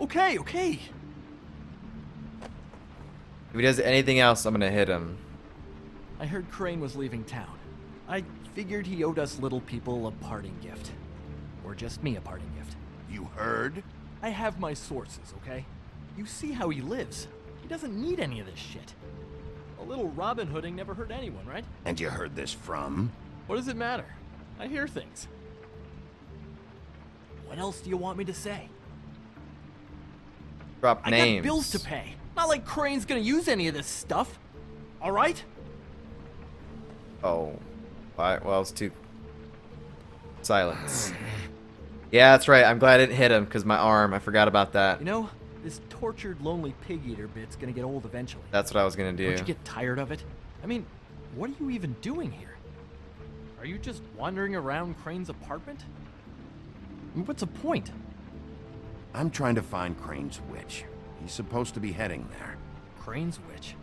Okay. If he does anything else, I'm gonna hit him. I heard Crane was leaving town. I figured he owed us little people a parting gift. Or just me a parting gift. You heard? I have my sources, okay? You see how he lives. He doesn't need any of this shit. A little Robin Hooding never hurt anyone, right? And you heard this from? What does it matter? I hear things. What else do you want me to say? Drop names. I got bills to pay. Not like Crane's gonna use any of this stuff. All right? Oh. Well, it's too... Silence. Yeah, that's right. I'm glad I didn't hit him, because my arm. I forgot about that. You know, this tortured, lonely pig-eater bit's gonna get old eventually. That's what I was gonna do. Don't you get tired of it? I mean, what are you even doing here? Are you just wandering around Crane's apartment? I mean, what's the point? I'm trying to find Crane's witch. He's supposed to be heading there. Crane's witch?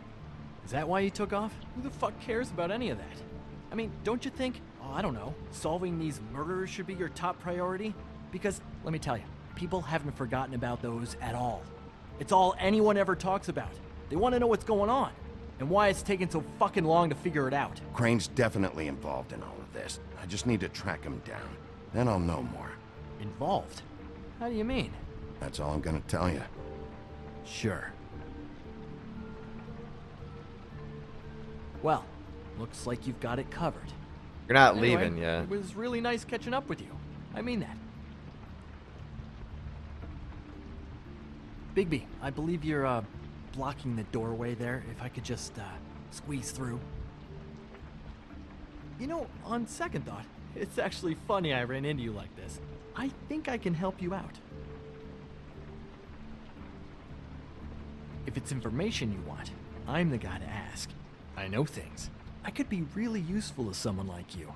Is that why he took off? Who the fuck cares about any of that? I mean, don't you think, I don't know, solving these murders should be your top priority? Because, let me tell you, people haven't forgotten about those at all. It's all anyone ever talks about. They want to know what's going on, and why it's taking so fucking long to figure it out. Crane's definitely involved in all of this. I just need to track him down. Then I'll know more. Involved? How do you mean? That's all I'm gonna tell you. Sure. Well, looks like you've got it covered. You're not Anyway, leaving yet. It was really nice catching up with you. I mean that. Bigby, I believe you're, blocking the doorway there. If I could just, squeeze through. You know, on second thought, it's actually funny I ran into you like this. I think I can help you out. If it's information you want, I'm the guy to ask. I know things. I could be really useful to someone like you.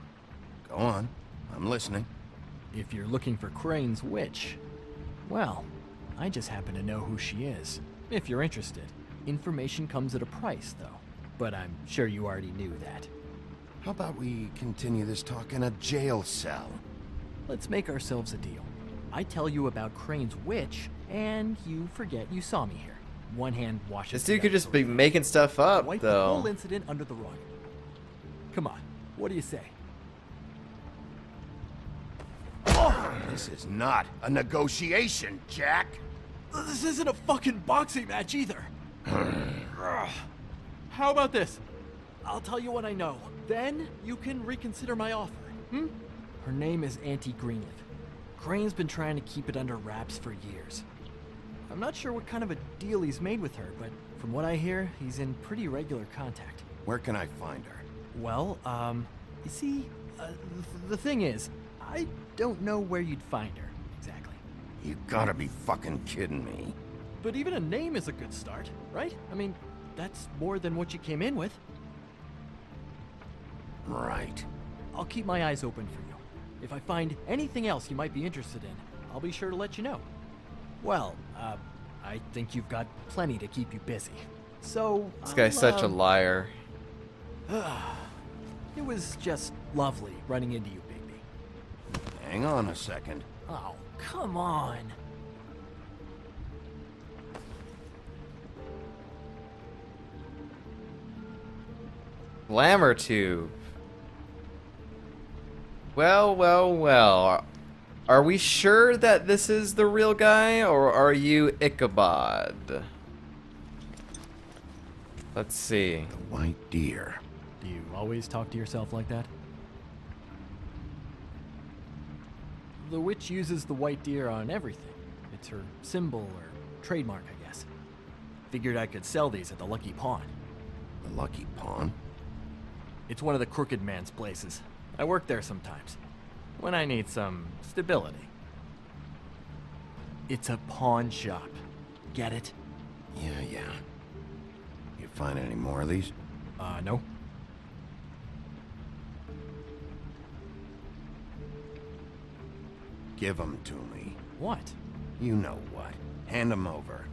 Go on. I'm listening. If you're looking for Crane's witch, well, I just happen to know who she is. If you're interested. Information comes at a price, though. But I'm sure you already knew that. How about we continue this talk in a jail cell? Let's make ourselves a deal. I tell you about Crane's witch, and you forget you saw me here. One hand washes This the dude could other. just be making stuff up, Wipe the though. whole incident under the rug. Come on, what do you say? This is not a negotiation, Jack. This isn't a fucking boxing match either. How about this? I'll tell you what I know. Then you can reconsider my offer. Her name is Auntie Greenleaf. Crane's been trying to keep it under wraps for years. I'm not sure what kind of a deal he's made with her, but from what I hear, he's in pretty regular contact. Where can I find her? Well, you see, the thing is, I don't know where you'd find her, exactly. You gotta be fucking kidding me. But even a name is a good start, right? I mean, that's more than what you came in with. Right. I'll keep my eyes open for you. If I find anything else you might be interested in, I'll be sure to let you know. Well, I think you've got plenty to keep you busy. So, This guy's such a liar. It was just lovely running into you, Bigby. Hang on a second. Oh, come on. Glamour tube. Well, well, well. Are we sure that this is the real guy, or are you Ichabod? Let's see. The white deer. Do you always talk to yourself like that? The witch uses the white deer on everything. It's her symbol or trademark, I guess. Figured I could sell these at the Lucky Pawn. The Lucky Pawn? It's one of the crooked man's places. I work there sometimes, when I need some stability. It's a pawn shop. Get it? Yeah. You find any more of these? No. Give them to me. What? You know what. Hand them over.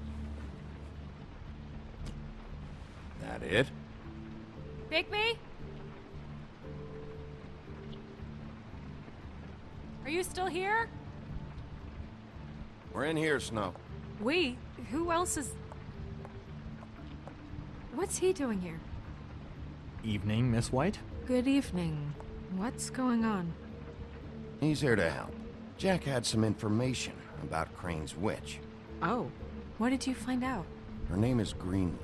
That it? Bigby? Are you still here? We're in here, Snow. We? Who else is... What's he doing here? Evening, Miss White? Good evening. What's going on? He's here to help. Jack had some information about Crane's witch. Oh, what did you find out? Her name is Greenleaf.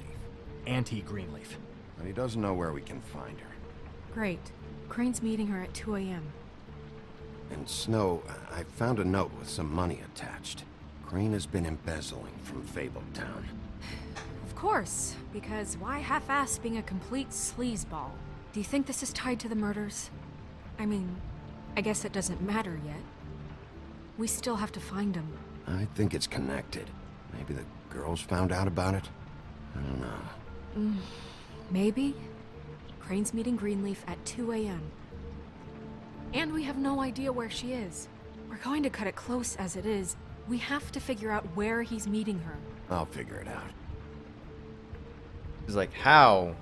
Auntie Greenleaf. But he doesn't know where we can find her. Great. Crane's meeting her at 2 a.m. And Snow, I found a note with some money attached. Crane has been embezzling from Fabletown. Of course, because why half-ass being a complete sleazeball? Do you think this is tied to the murders? I mean, I guess it doesn't matter yet. We still have to find him. I think it's connected. Maybe the girls found out about it? I don't know. Maybe? Crane's meeting Greenleaf at 2 a.m. And we have no idea where she is. We're going to cut it close as it is. We have to figure out where he's meeting her. I'll figure it out. He's like, how?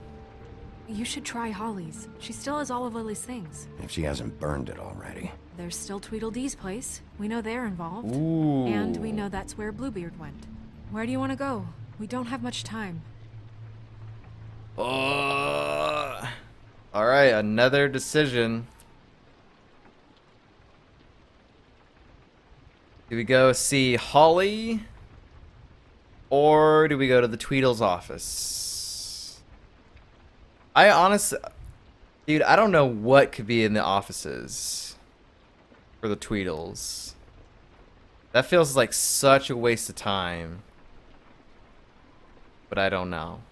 You should try Holly's. She still has all of Lily's things. If she hasn't burned it already. There's still Tweedledee's place. We know they're involved. Ooh. And we know that's where Bluebeard went. Where do you want to go? We don't have much time. Alright, another decision. Do we go see Holly? Or do we go to the Tweedle's office? I honestly... Dude, I don't know what could be in the offices for the Tweedles. That feels like such a waste of time. But I don't know.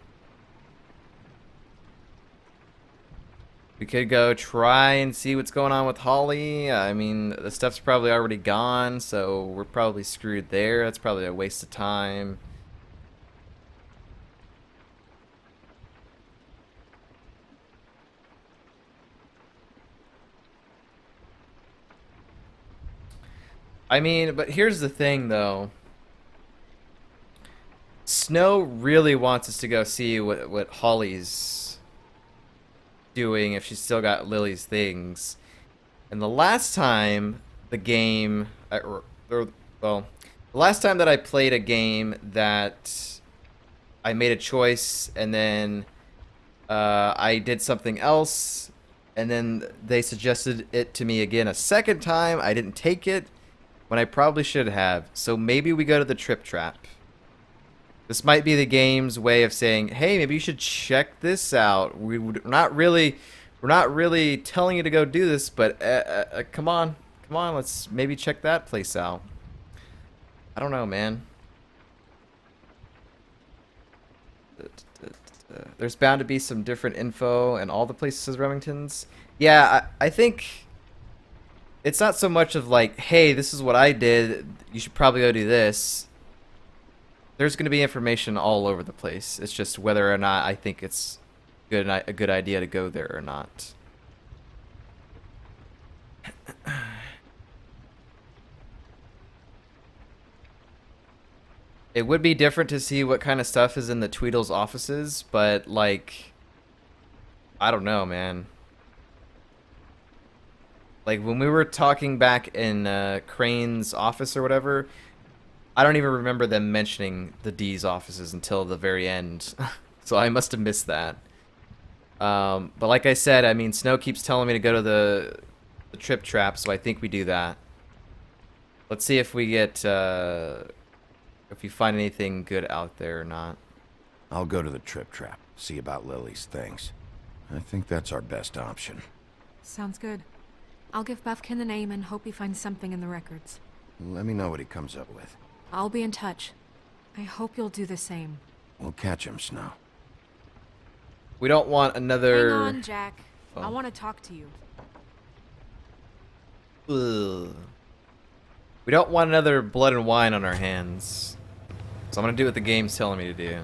We could go try and see what's going on with Holly. I mean, the stuff's probably already gone, so we're probably screwed there. That's probably a waste of time. I mean, but here's the thing, though. Snow really wants us to go see what Holly's doing, if she's still got Lily's things. And the last time the game, the last time that I played a game that I made a choice and then I did something else, and then they suggested it to me again a second time, I didn't take it when I probably should have. So maybe we go to the Trip Trap. This might be the game's way of saying, hey, maybe you should check this out. We're not really telling you to go do this, but come on, let's maybe check that place out. I don't know, man. There's bound to be some different info in all the places Remington's. Yeah, I think it's not so much of like, hey, this is what I did. You should probably go do this. There's going to be information all over the place. It's just whether or not I think it's a good idea to go there or not. It would be different to see what kind of stuff is in the Tweedle's offices, but like, I don't know, man. Like when we were talking back in Crane's office or whatever, I don't even remember them mentioning the D's offices until the very end. So I must have missed that. But like I said, I mean, Snow keeps telling me to go to the trip trap, so I think we do that. Let's see if we get, if you find anything good out there or not. I'll go to the trip trap, see about Lily's things. I think that's our best option. Sounds good. I'll give Buffkin the name and hope he finds something in the records. Let me know what he comes up with. I'll be in touch. I hope you'll do the same. We'll catch him, Snow. We don't want another... Hang on, Jack. Oh. I want to talk to you. Ugh. We don't want another blood and wine on our hands. So I'm going to do what the game's telling me to do.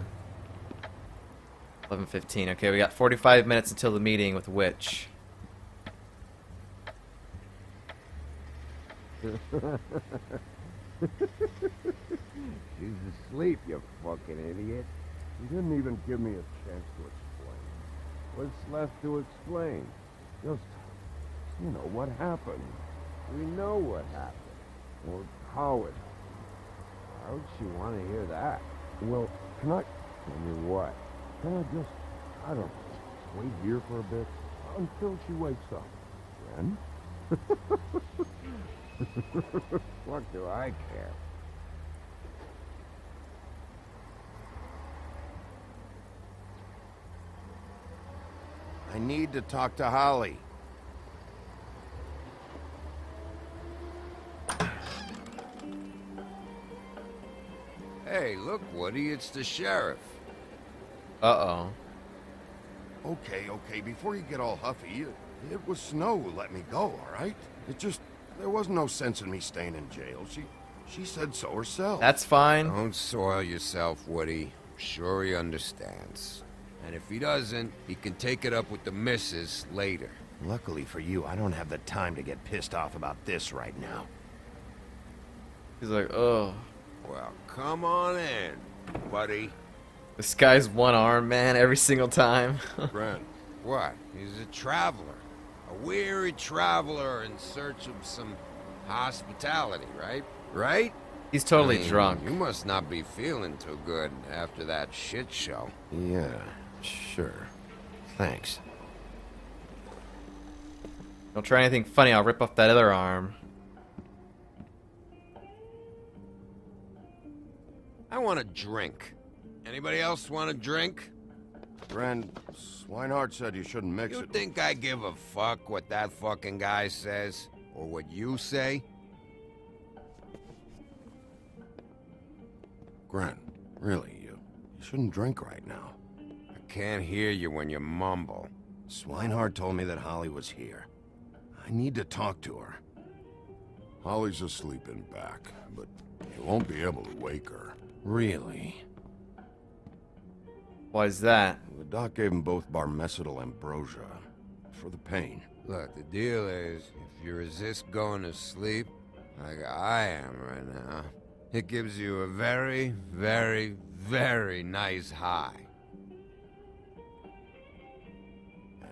11:15. Okay, we got 45 minutes until the meeting with Witch. She's asleep, you fucking idiot. You didn't even give me a chance to explain. What's left to explain? Just, you know, what happened. We know what happened. Or how it happened. How would she want to hear that? Well, can I... I mean, what? Can I just, I don't know, wait here for a bit until she wakes up? Then? What do I care? I need to talk to Holly. Hey, look, Woody, it's the sheriff. Uh-oh. Okay, before you get all huffy, it was Snow who let me go, all right? It just, there was no sense in me staying in jail. She said so herself. That's fine. Don't soil yourself, Woody. I'm sure he understands. And if he doesn't, he can take it up with the missus later. Luckily for you, I don't have the time to get pissed off about this right now. He's like, oh. Well, come on in, buddy. This guy's one arm, man, every single time. Brent. What? He's a traveler. A weary traveler in search of some hospitality, right? Right? He's totally I mean, drunk. You must not be feeling too good after that shit show. Yeah, sure. Thanks. Don't try anything funny, I'll rip off that other arm. I want a drink. Anybody else want a drink? Brent, Swinehart said you shouldn't mix You it. think I give a fuck what that fucking guy says? Or what you say? Grant, really, you shouldn't drink right now. I can't hear you when you mumble. Swinehart told me that Holly was here. I need to talk to her. Holly's asleep in back, but you won't be able to wake her. Really? Why is that? The doc gave them both Barmecidal ambrosia for the pain. Look, the deal is, if you resist going to sleep, like I am right now, it gives you a very, very, very nice high.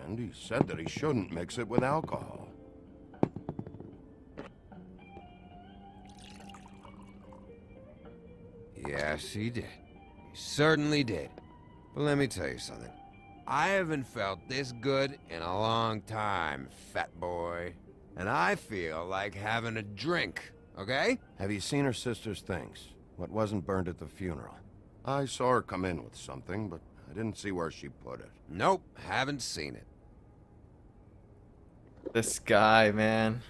And he said that he shouldn't mix it with alcohol. Yes, he did. He certainly did. But let me tell you something. I haven't felt this good in a long time, fat boy. And I feel like having a drink, okay? Have you seen her sister's things? What wasn't burned at the funeral? I saw her come in with something, but I didn't see where she put it. Nope, haven't seen it. This guy, man.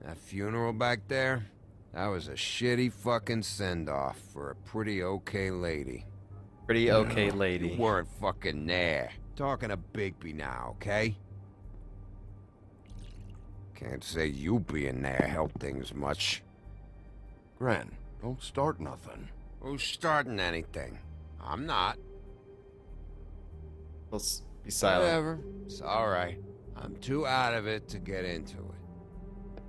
That funeral back there? That was a shitty fucking send-off for a pretty okay lady. Pretty okay lady. You weren't fucking there. Talking to Bigby now, okay? Can't say you being there helped things much. Gren, don't start nothing. Who's starting anything? I'm not. Let's be silent. Whatever. It's alright. I'm too out of it to get into it.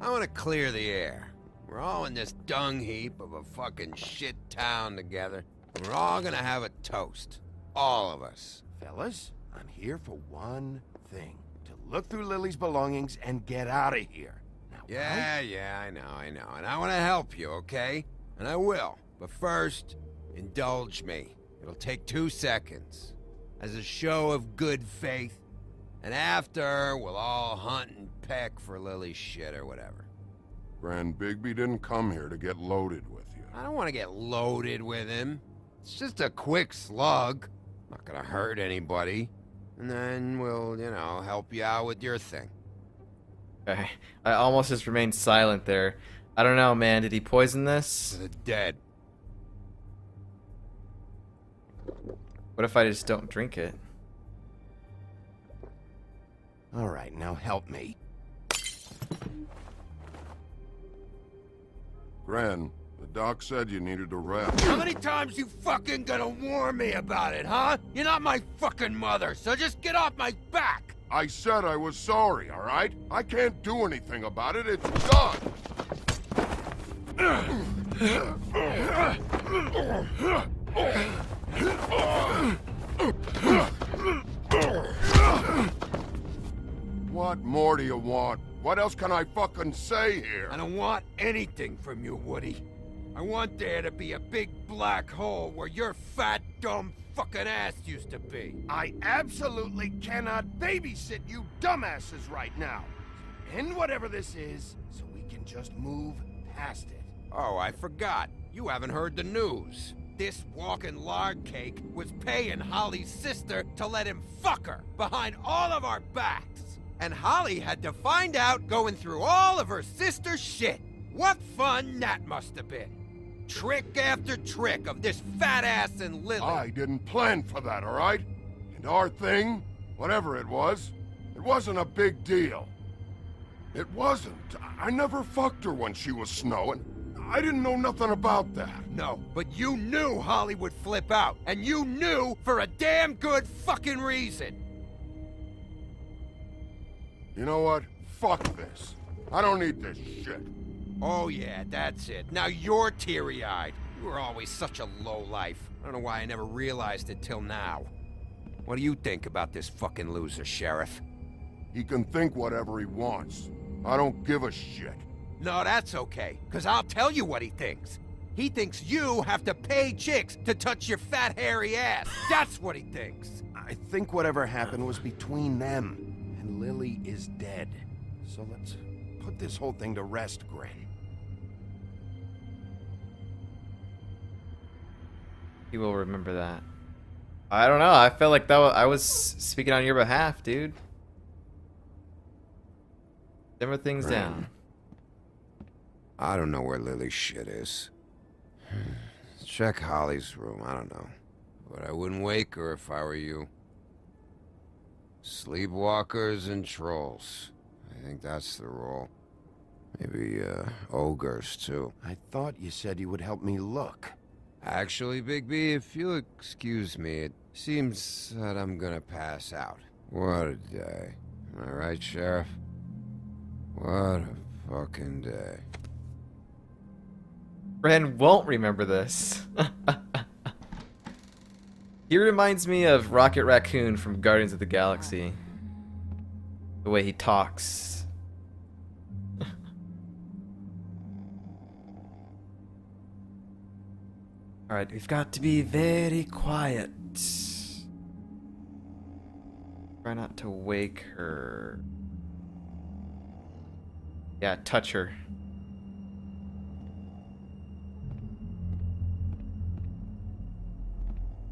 I want to clear the air. We're all in this dung heap of a fucking shit town together. We're all gonna have a toast. All of us. Fellas, I'm here for one thing. To look through Lily's belongings and get out of here. Now, Yeah, I know. And I want to help you, okay? And I will. But first, indulge me. It'll take 2 seconds. As a show of good faith. And after, we'll all hunt and peck for Lily's shit or whatever. Grand Bigby didn't come here to get loaded with you. I don't want to get loaded with him. It's just a quick slug. Not gonna hurt anybody. And then we'll, help you out with your thing. Okay. I almost just remained silent there. I don't know, man. Did he poison this? To the dead. What if I just don't drink it? All right, now help me. Gren, the doc said you needed a rest. How many times you fucking gonna warn me about it, huh? You're not my fucking mother, so just get off my back! I said I was sorry, all right? I can't do anything about it. It's done. What more do you want? What else can I fucking say here? I don't want anything from you, Woody. I want there to be a big black hole where your fat, dumb fucking ass used to be. I absolutely cannot babysit you dumbasses right now. End whatever this is, so we can just move past it. Oh, I forgot. You haven't heard the news. This walking lard cake was paying Holly's sister to let him fuck her behind all of our backs. And Holly had to find out going through all of her sister's shit. What fun that must have been. Trick after trick of this fat ass and Lily. I didn't plan for that, all right? And our thing, whatever it wasn't a big deal. It wasn't. I never fucked her when she was snowing. I didn't know nothing about that. No, but you knew Holly would flip out. And you knew for a damn good fucking reason. You know what? Fuck this. I don't need this shit. Oh yeah, that's it. Now you're teary-eyed. You were always such a lowlife. I don't know why I never realized it till now. What do you think about this fucking loser, Sheriff? He can think whatever he wants. I don't give a shit. No, that's okay, because I'll tell you what he thinks. He thinks you have to pay chicks to touch your fat, hairy ass. That's what he thinks. I think whatever happened was between them. And Lily is dead. So let's put this whole thing to rest, Gren. He will remember that. I don't know. I felt like I was speaking on your behalf, dude. Simmer things down. I don't know where Lily's shit is. Check Holly's room. I don't know. But I wouldn't wake her if I were you. Sleepwalkers and trolls. I think that's the rule. Maybe, ogres, too. I thought you said you would help me look. Actually, Bigby, if you'll excuse me, it seems that I'm gonna pass out. What a day. Am I right, Sheriff? What a fucking day. Ren won't remember this. He reminds me of Rocket Raccoon from Guardians of the Galaxy. The way he talks. Alright, we've got to be very quiet. Try not to wake her. Yeah, touch her.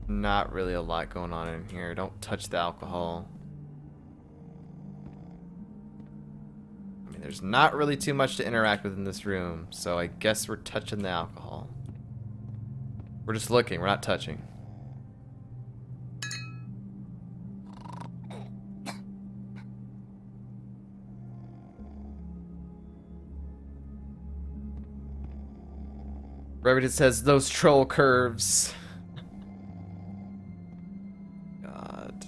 Not really a lot going on in here. Don't touch the alcohol. I mean, there's not really too much to interact with in this room, so I guess we're touching the alcohol. We're just looking. We're not touching. Reddit says those troll curves. God.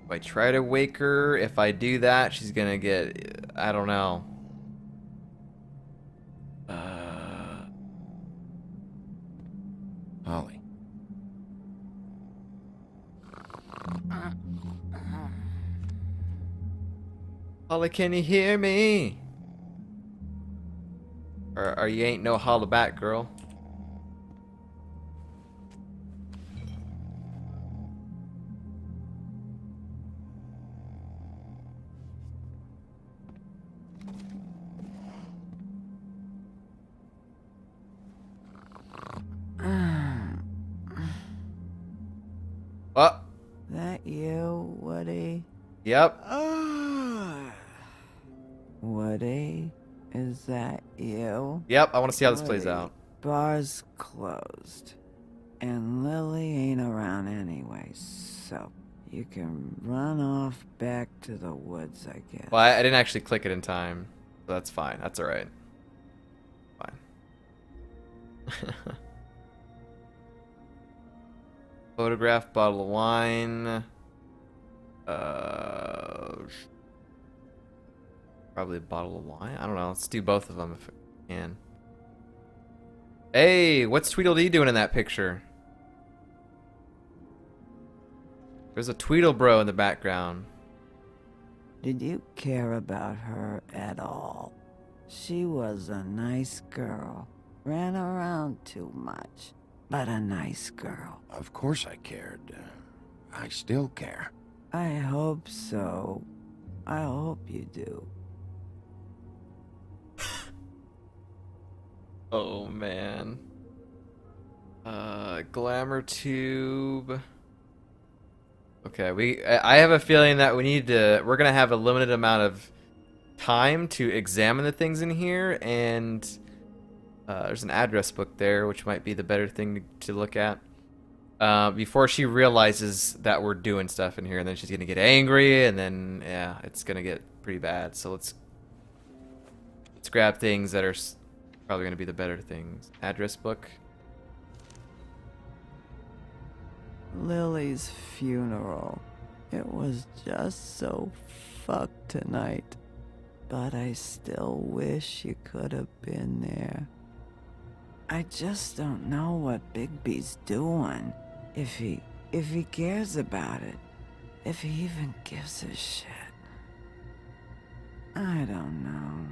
If I try to wake her, if I do that, she's gonna get... I don't know. Holly. Holly, can you hear me? Or you ain't no holla back, girl. What? That you, Woody? Yep. Woody? Is that you? Yep, I want to see how this plays Woody, out. Bar's closed. And Lily ain't around anyway, so you can run off back to the woods, I guess. Well, I didn't actually click it in time, so that's fine. That's alright. Fine. Photograph, bottle of wine. Probably a bottle of wine. I don't know. Let's do both of them if we can. Hey, what's Tweedledee doing in that picture? There's a Tweedlebro in the background. Did you care about her at all? She was a nice girl. Ran around too much, but a nice girl. Of course I cared. I still care. I hope so. I hope you do. Oh man. Glamour tube. Okay, I have a feeling that we're gonna have a limited amount of time to examine the things in here, and there's an address book there, which might be the better thing to look at. Before she realizes that we're doing stuff in here, and then she's gonna get angry, and then yeah, it's gonna get pretty bad. So let's grab things that are probably gonna be the better things. Address book. Lily's funeral. It was just so fucked tonight. But I still wish you could have been there. I just don't know what Bigby's doing. If he cares about it. If he even gives a shit. I don't know.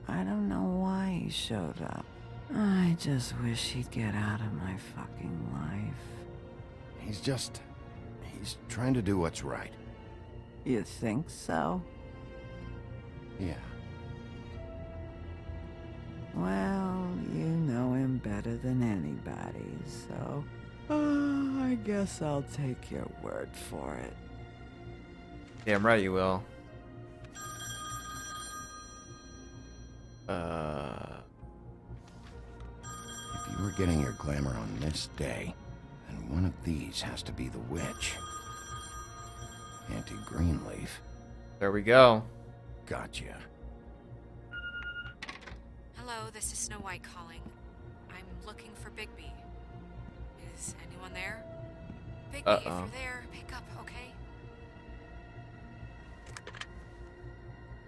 I don't know why he showed up. I just wish he'd get out of my fucking life. He's trying to do what's right. You think so? Yeah. Well, you know him better than anybody, so... I guess I'll take your word for it. Damn right you will. If you were getting your glamour on this day, then one of these has to be the witch. Auntie Greenleaf. There we go. Gotcha. Hello, this is Snow White calling. I'm looking for Bigby. Is anyone there? Bigby, if you're there, pick up, okay?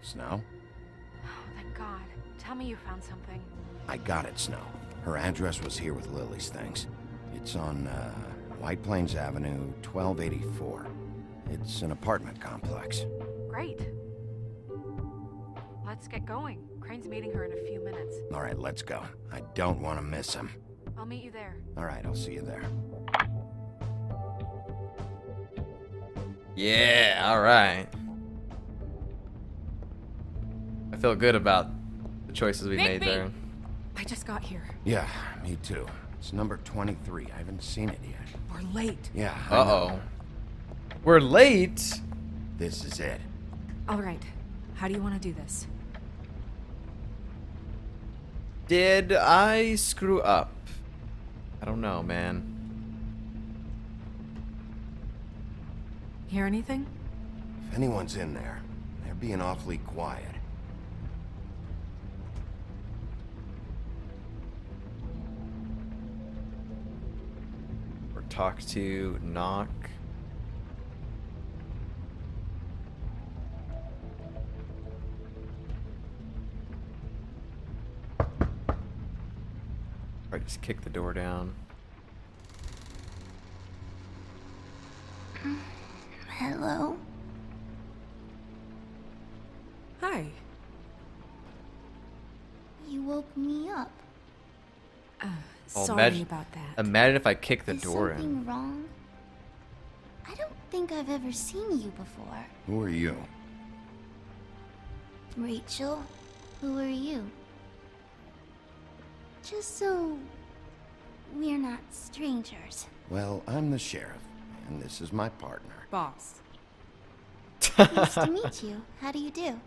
Snow? Oh, thank God. Tell me you found something. I got it, Snow. Her address was here with Lily's things. It's on, White Plains Avenue, 1284. It's an apartment complex. Great. Let's get going. Crane's meeting her in a few minutes. All right, let's go. I don't want to miss him. I'll meet you there. All right, I'll see you there. Yeah, all right. I feel good about the choices we made there. I just got here. Yeah, me too. It's number 23. I haven't seen it yet. We're late. Yeah. Uh-oh. We're late? This is it. All right. How do you want to do this? Did I screw up? I don't know, man. Hear anything? If anyone's in there, they're being awfully quiet. Or talk to, knock. Or just kick the door down. Hello? Hi. You woke me up. Oh, Sorry imagine, about that. Imagine if I kicked the Is door something in. wrong? I don't think I've ever seen you before. Who are you? Rachel, who are you? Just so we're not strangers. Well, I'm the sheriff, and this is my partner. Boss. Nice to meet you. How do you do?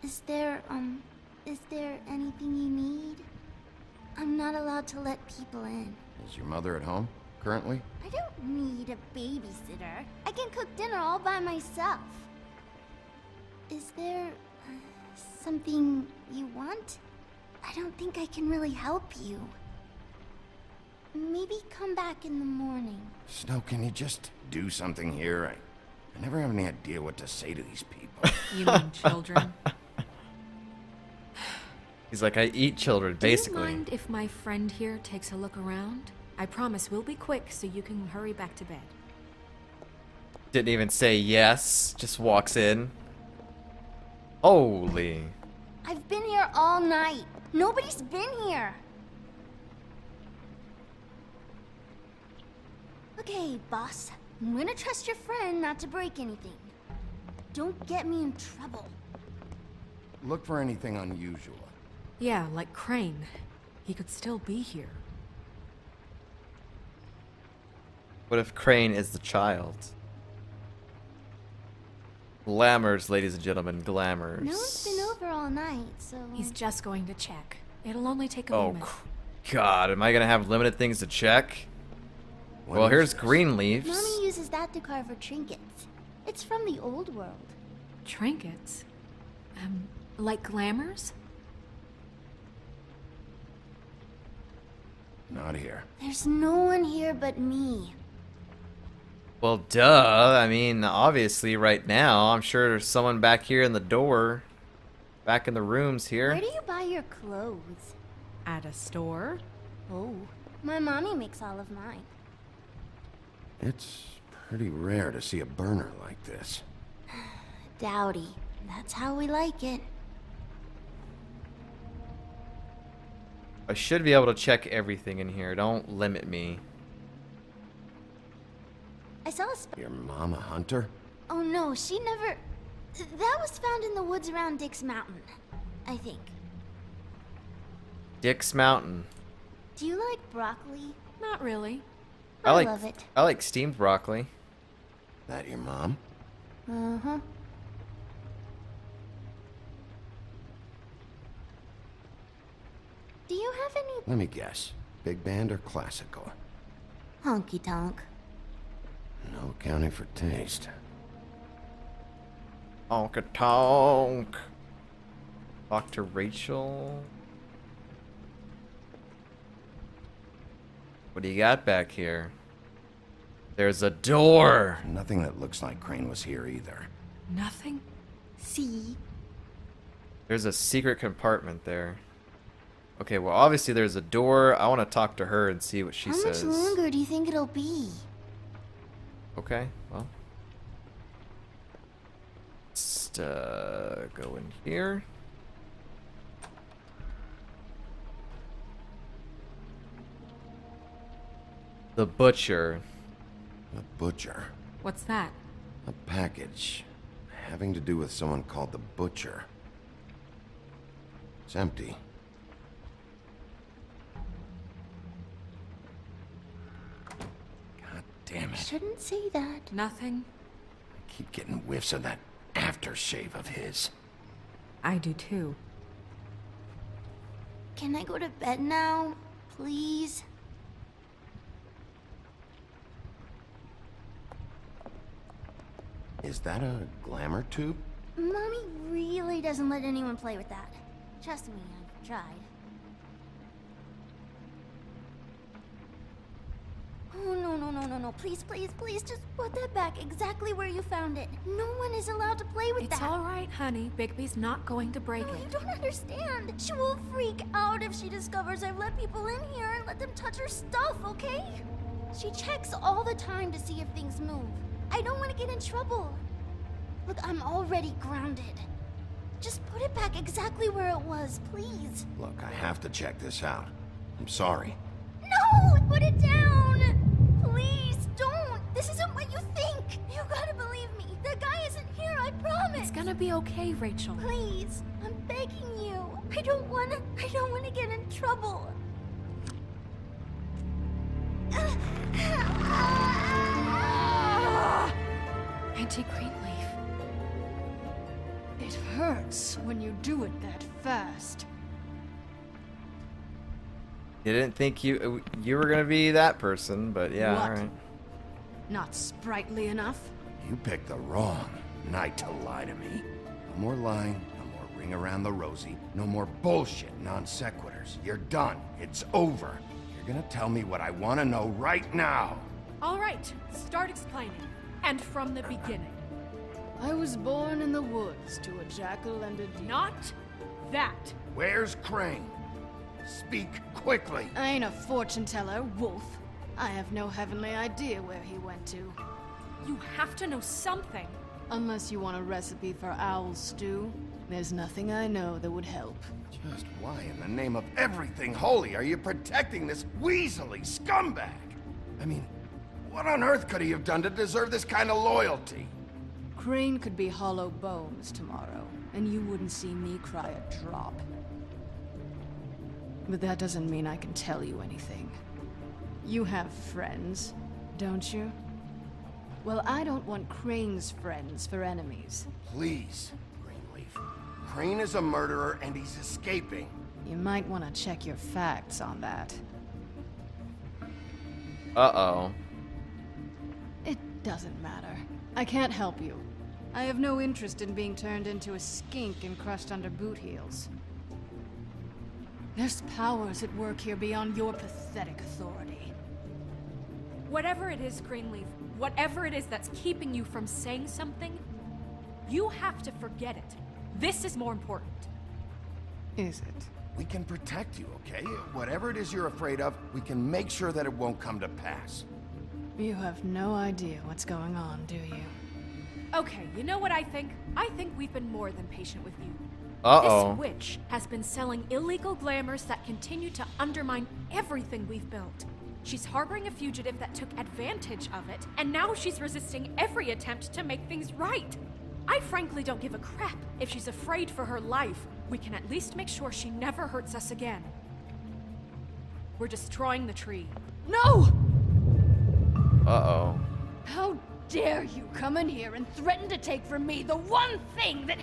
Is there anything you need? I'm not allowed to let people in. Is your mother at home, currently? I don't need a babysitter. I can cook dinner all by myself. Is there something you want? I don't think I can really help you. Maybe come back in the morning. Snow, can you just do something here? I never have any idea what to say to these people. You mean children? He's like, I eat children, basically. Do you mind if my friend here takes a look around? I promise we'll be quick so you can hurry back to bed. Didn't even say yes, just walks in. Holy. I've been here all night. Nobody's been here. Okay, boss. I'm gonna trust your friend not to break anything. Don't get me in trouble. Look for anything unusual. Yeah, like Crane. He could still be here. What if Crane is the child? Glamours, ladies and gentlemen, glamours. No one's been over all night, so... He's just going to check. It'll only take a Oh, moment. God, am I gonna have limited things to check? What Well, is here's this? green leaves. Mommy uses that to carve her trinkets. It's from the old world. Trinkets? Like glamours? Not here. There's no one here but me. Well, duh. I mean, obviously, right now, I'm sure there's someone back here in the door. Back in the rooms here. Where do you buy your clothes? At a store? Oh, my mommy makes all of mine. It's pretty rare to see a burner like this. Dowdy. That's how we like it. I should be able to check everything in here. Don't limit me. I saw a Your mom a hunter? Oh no, she never... That was found in the woods around Dick's Mountain, I think. Dick's Mountain. Do you like broccoli? Not really. I love it. I like steamed broccoli. That your mom? Uh-huh. Do you have any... Let me guess. Big band or classical? Honky tonk. No accounting for taste. Honka tonk. Talk to Rachel. What do you got back here? There's a door. Nothing that looks like Crane was here either. Nothing? See? There's a secret compartment there. Okay, well, obviously there's a door. I want to talk to her and see what she says. How much longer do you think it'll be? Okay, well. Just go in here. The butcher. The butcher. What's that? A package having to do with someone called the Butcher. It's empty. God damn it. Shouldn't say that. Nothing? I keep getting whiffs of that aftershave of his. I do too. Can I go to bed now? Please? Is that a glamour tube? Mommy really doesn't let anyone play with that. Trust me, I've tried. Oh, no. Please, just put that back exactly where you found it. No one is allowed to play with that. It's all right, honey. Bigby's not going to break No, it. you don't understand. She will freak out if she discovers I've let people in here and let them touch her stuff, okay? She checks all the time to see if things move. I don't want to get in trouble. Look, I'm already grounded. Just put it back exactly where it was, please. Look, I have to check this out. I'm sorry. No! Put it down! Please, don't! This isn't what you think! You gotta believe me. That guy isn't here, I promise! It's gonna be okay, Rachel. Please, I'm begging you. I don't wanna get in trouble. Auntie Greenleaf. It hurts when you do it that fast. You didn't think you were gonna be that person, but yeah, What? alright. Not sprightly enough? You picked the wrong night to lie to me. No more lying, no more ring around the rosy, no more bullshit non sequiturs. You're done. It's over. You're gonna tell me what I want to know right now. All right, start explaining. And from the beginning. I was born in the woods to a jackal and a deer. Not that. Where's Crane? Speak quickly. I ain't a fortune teller, Wolf. I have no heavenly idea where he went to. You have to know something. Unless you want a recipe for owl stew, there's nothing I know that would help. Just why in the name of everything holy are you protecting this weaselly scumbag? I mean, what on earth could he have done to deserve this kind of loyalty? Crane could be hollow bones tomorrow, and you wouldn't see me cry a drop. But that doesn't mean I can tell you anything. You have friends, don't you? Well, I don't want Crane's friends for enemies. Please, Greenleaf. Crane is a murderer and he's escaping. You might want to check your facts on that. Uh-oh. It doesn't matter. I can't help you. I have no interest in being turned into a skink and crushed under boot heels. There's powers at work here beyond your pathetic authority. Whatever it is, Greenleaf, whatever it is that's keeping you from saying something, you have to forget it. This is more important. Is it? We can protect you, okay? Whatever it is you're afraid of, we can make sure that it won't come to pass. You have no idea what's going on, do you? Okay, you know what I think? I think we've been more than patient with you. Uh-oh. This witch has been selling illegal glamours that continue to undermine everything we've built. She's harboring a fugitive that took advantage of it, and now she's resisting every attempt to make things right. I frankly don't give a crap if she's afraid for her life. We can at least make sure she never hurts us again. We're destroying the tree. No! Uh-oh. How dare you come in here and threaten to take from me the one thing that...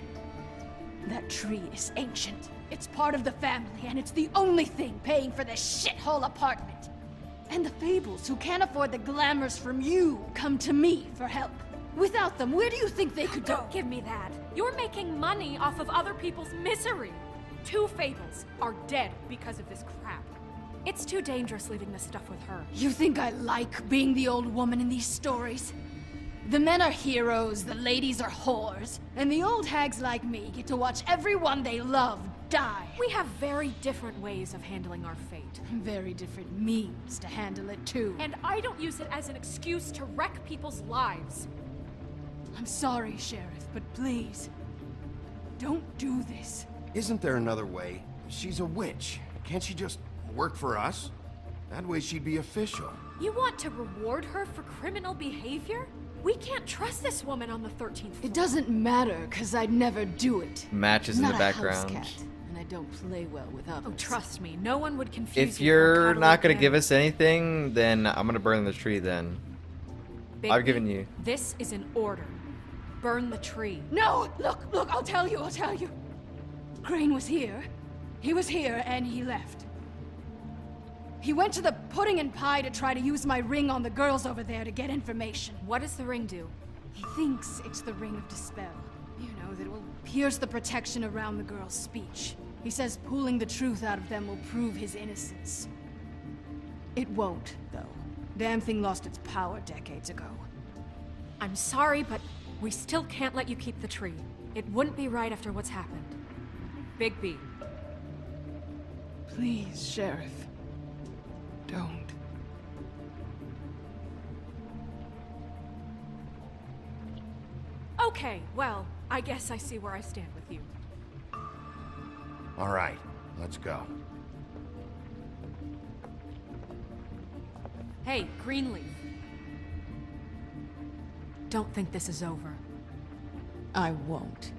That tree is ancient. It's part of the family, and it's the only thing paying for this shithole apartment. And the Fables, who can't afford the glamours from you, come to me for help. Without them, where do you think they could go? Don't give me that. You're making money off of other people's misery. 2 Fables are dead because of this crap. It's too dangerous leaving this stuff with her. You think I like being the old woman in these stories? The men are heroes, the ladies are whores, and the old hags like me get to watch everyone they love die. We have very different ways of handling our fate. Very different means to handle it, too. And I don't use it as an excuse to wreck people's lives. I'm sorry, Sheriff, but please, don't do this. Isn't there another way? She's a witch. Can't she just work for us? That way she'd be official. You want to reward her for criminal behavior? We can't trust this woman on the 13th floor. It doesn't matter, because I'd never do it. Matches in the Not background. A house cat, and I don't play well with others. Oh, trust me, no one would confuse If you. you're not gonna give us anything, then I'm gonna burn the tree then. I've given you. This is an order. Burn the tree. No! Look, I'll tell you. Crane was here. He was here, and he left. He went to the pudding and pie to try to use my ring on the girls over there to get information. What does the ring do? He thinks it's the Ring of Dispel. You know, that will pierce the protection around the girl's speech. He says pulling the truth out of them will prove his innocence. It won't, though. Damn thing lost its power decades ago. I'm sorry, but we still can't let you keep the tree. It wouldn't be right after what's happened. Bigby. Please, Sheriff. Don't. Okay, well, I guess I see where I stand with you. All right, let's go. Hey, Greenleaf. Don't think this is over. I won't.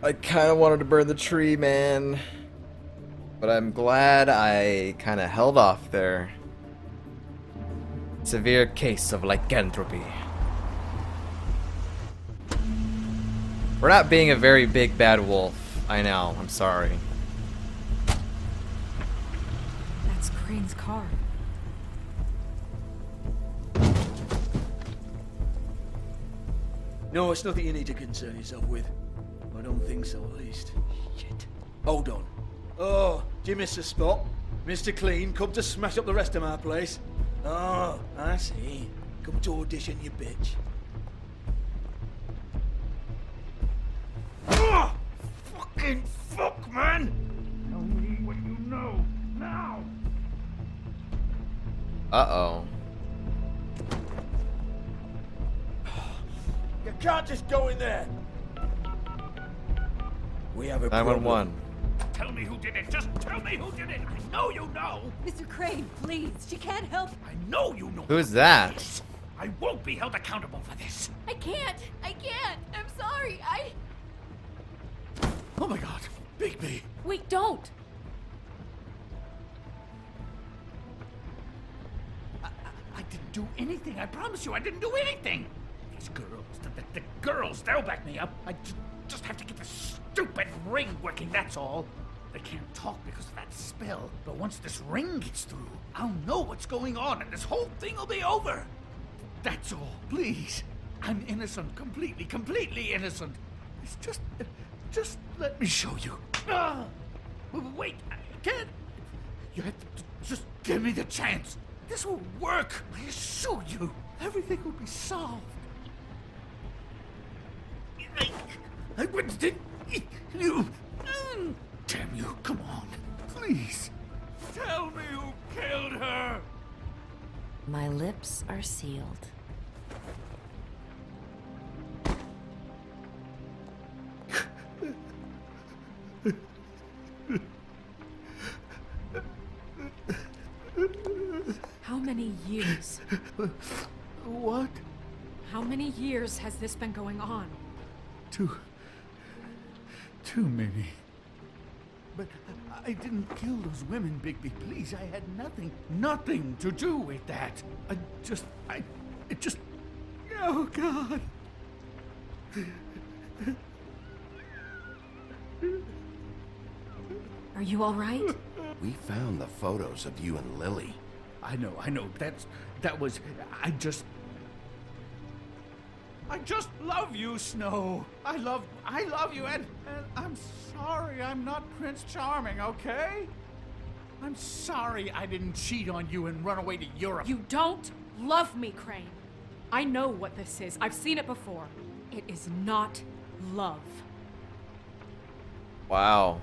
I kind of wanted to burn the tree, man. But I'm glad I kind of held off there. Severe case of lycanthropy. We're not being a very big bad wolf. I know, I'm sorry. That's Crane's car. No, it's nothing you need to concern yourself with. I don't think so, at least. Shit. Hold on. Oh, do you miss a spot? Mr. Clean, come to smash up the rest of my place. Oh, I see. Come to audition, you bitch. Oh, fucking fuck, man! Tell me what you know, now! Uh-oh. You can't just go in there! We have a 911. Tell me who did it. Just tell me who did it. I know you know. Mr. Crane, please. She can't help. I know you know. Who's that? This. I won't be held accountable for this. I can't. I'm sorry. Oh my god. Bigby. Wait, don't. I didn't do anything. I promise you, I didn't do anything. These girls, the girls, they'll back me up. I just have to get this stupid ring working, that's all. They can't talk because of that spell, but once this ring gets through, I'll know what's going on and this whole thing will be over. That's all, please. I'm innocent, completely innocent. It's just let me show you. Wait, I can't. You have to just give me the chance. This will work, I assure you. Everything will be solved. I wouldn't think you. Damn you, come on. Please. Tell me who killed her. My lips are sealed. How many years? What? How many years has this been going on? Too many. But I didn't kill those women, Bigby. Please, I had nothing to do with that. It just, oh God. Are you all right? We found the photos of you and Lily. I know. That was, I just love you, Snow. I love you, and I'm sorry I'm not Prince Charming, okay? I'm sorry I didn't cheat on you and run away to Europe. You don't love me, Crane. I know what this is. I've seen it before. It is not love. Wow.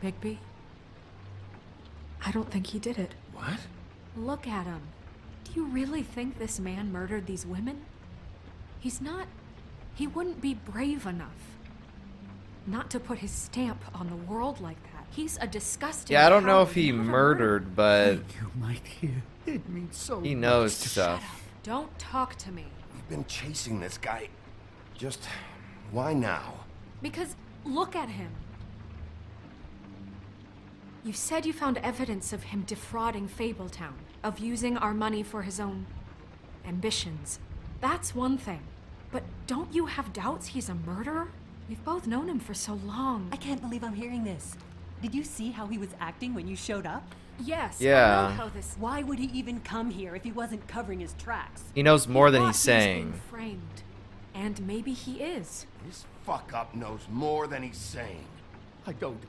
Bigby? I don't think he did it. What? Look at him. Do you really think this man murdered these women? He's not... He wouldn't be brave enough. Not to put his stamp on the world like that. He's a disgusting... Yeah, I don't know if coward. he murdered, but... You might hear. It means so he knows much. stuff. Don't talk to me. We've been chasing this guy. Just... why now? Because look at him. You said you found evidence of him defrauding Fabletown, of using our money for his own ambitions. That's one thing. But don't you have doubts he's a murderer? We've both known him for so long. I can't believe I'm hearing this. Did you see how he was acting when you showed up? Yes, Yeah. I know how this... Why would he even come here if he wasn't covering his tracks? He knows more than thought he's he was saying. being framed. And maybe he is. This fuck-up knows more than he's saying. I don't.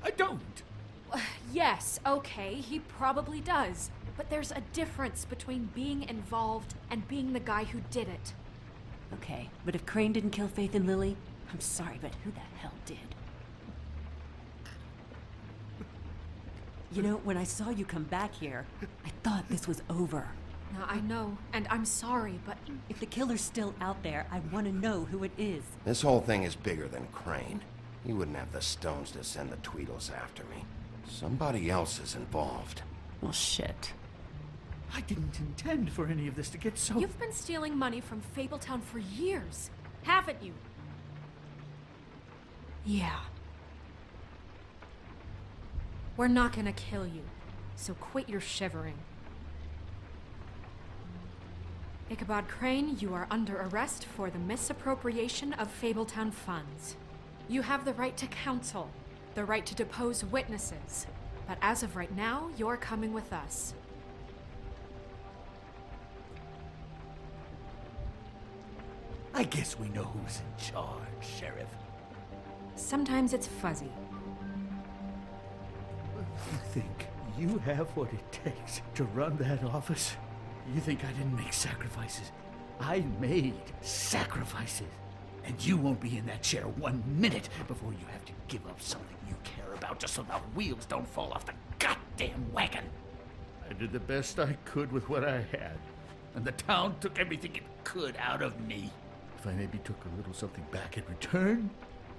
Yes, okay, he probably does. But there's a difference between being involved and being the guy who did it. Okay, but if Crane didn't kill Faith and Lily, I'm sorry, but who the hell did? You know, when I saw you come back here, I thought this was over. Now, I know, and I'm sorry, but... If the killer's still out there, I want to know who it is. This whole thing is bigger than Crane. He wouldn't have the stones to send the Tweedles after me. Somebody else is involved. Well, shit. I didn't intend for any of this to get so... You've been stealing money from Fabletown for years, haven't you? Yeah. We're not gonna kill you, so quit your shivering. Ichabod Crane, you are under arrest for the misappropriation of Fabletown funds. You have the right to counsel, the right to depose witnesses, but as of right now, you're coming with us. I guess we know who's in charge, Sheriff. Sometimes it's fuzzy. You think you have what it takes to run that office? You think I didn't make sacrifices? I made sacrifices. And you won't be in that chair 1 minute before you have to give up something you care about just so the wheels don't fall off the goddamn wagon. I did the best I could with what I had. And the town took everything it could out of me. If I maybe took a little something back in return,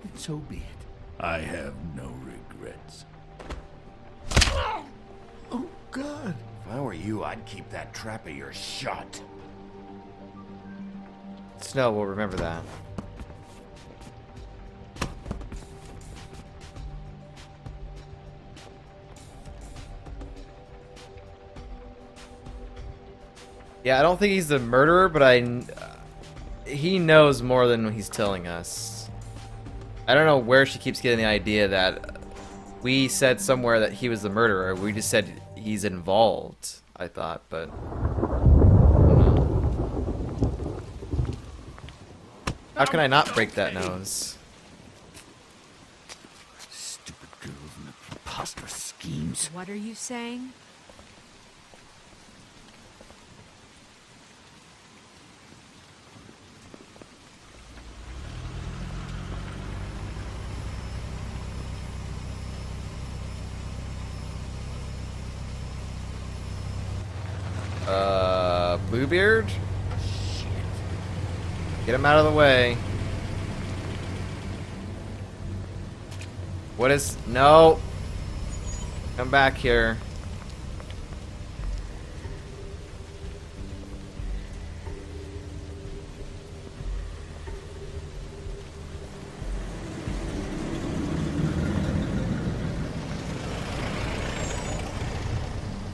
then so be it. I have no regrets. Oh, God. If I were you, I'd keep that trap of yours shut. Snow will remember that. Yeah, I don't think he's the murderer, but he knows more than he's telling us. I don't know where she keeps getting the idea that we said somewhere that he was the murderer. We just said he's involved, I thought, but... How can I not break that nose? Stupid girls and their preposterous schemes. What are you saying? Bluebeard? Shit. Get him out of the way. What is... No! Come back here.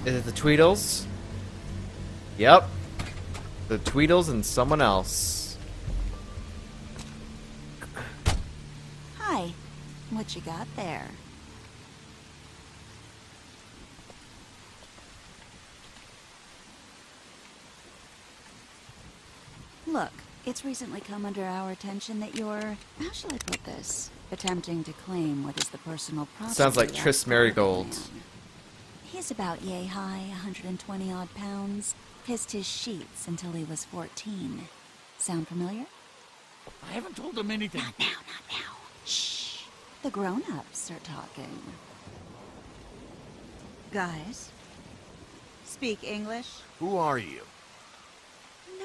Is it the Tweedles? Yep. The Tweedles and someone else. Hi. What you got there? Look, it's recently come under our attention that you're, how shall I put this, attempting to claim what is the personal property. Sounds like of Tris the Marigold. man. He's about yay high, 120 odd pounds. Pissed his sheets until he was 14. Sound familiar? I haven't told them anything. Not now, not now. Shh. The grown-ups are talking. Guys, speak English? Who are you?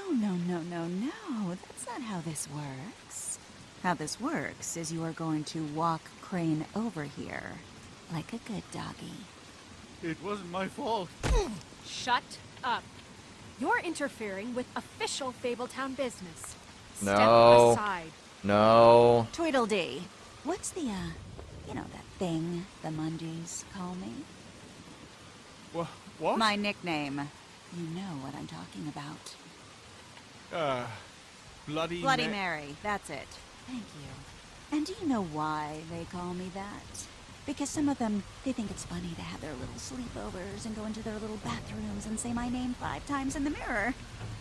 No. That's not how this works. How this works is you are going to walk Crane over here, like a good doggy. It wasn't my fault. Shut up. You're interfering with official Fabletown business. Step No. aside. No. Tweedledee. What's the, you know, that thing the Mundies call me? What? My nickname. You know what I'm talking about. Bloody Mary, that's it. Thank you. And do you know why they call me that? Because some of them, they think it's funny to have their little sleepovers and go into their little bathrooms and say my name 5 times in the mirror.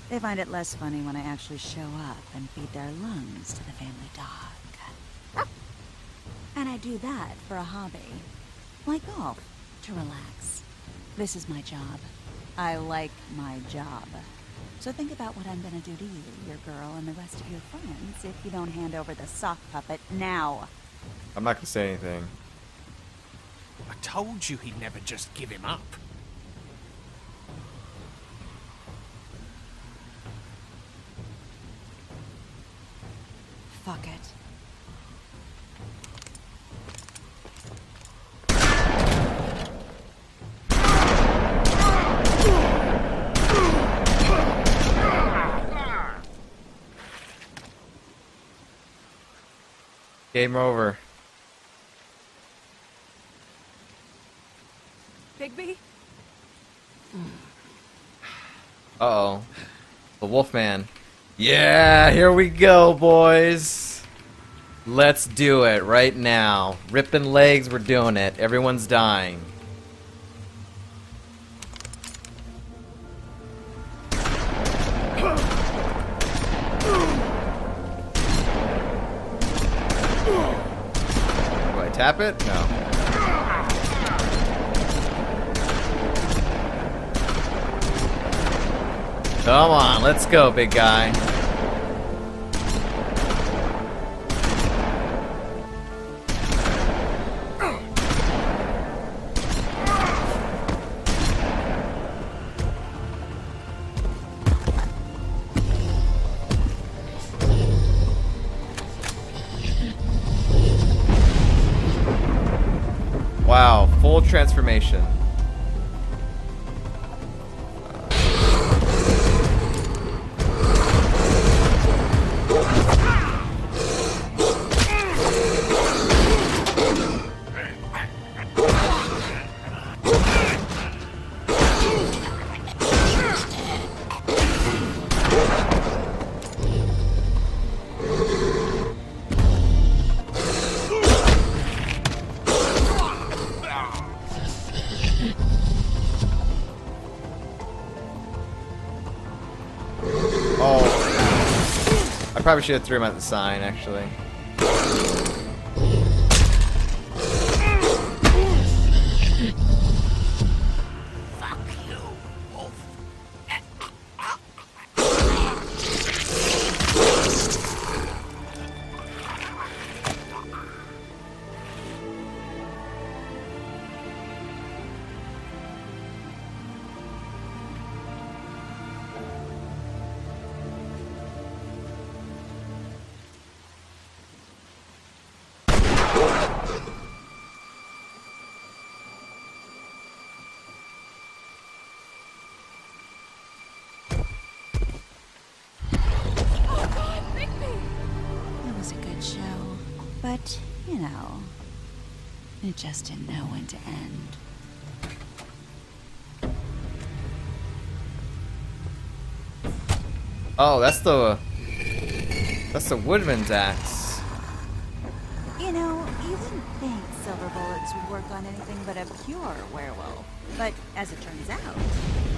They find it less funny when I actually show up and feed their lungs to the family dog. And I do that for a hobby. Like golf, to relax. This is my job. I like my job. So think about what I'm gonna do to you, your girl, and the rest of your friends if you don't hand over the sock puppet now. I'm not gonna say anything. I told you he'd never just give him up. Fuck it. Game over. Bigby? Uh-oh. The Wolfman. Yeah, here we go, boys. Let's do it right now. Ripping legs, we're doing it. Everyone's dying. Do I tap it? No. Come on, let's go, big guy. Wow, full transformation. I probably should have threw him at the sign, actually. Fuck you, wolf. It was a good show, but, you know, it just didn't know when to end. Oh, that's the woodman's axe. You know, you wouldn't think silver bullets would work on anything but a pure werewolf. But as it turns out,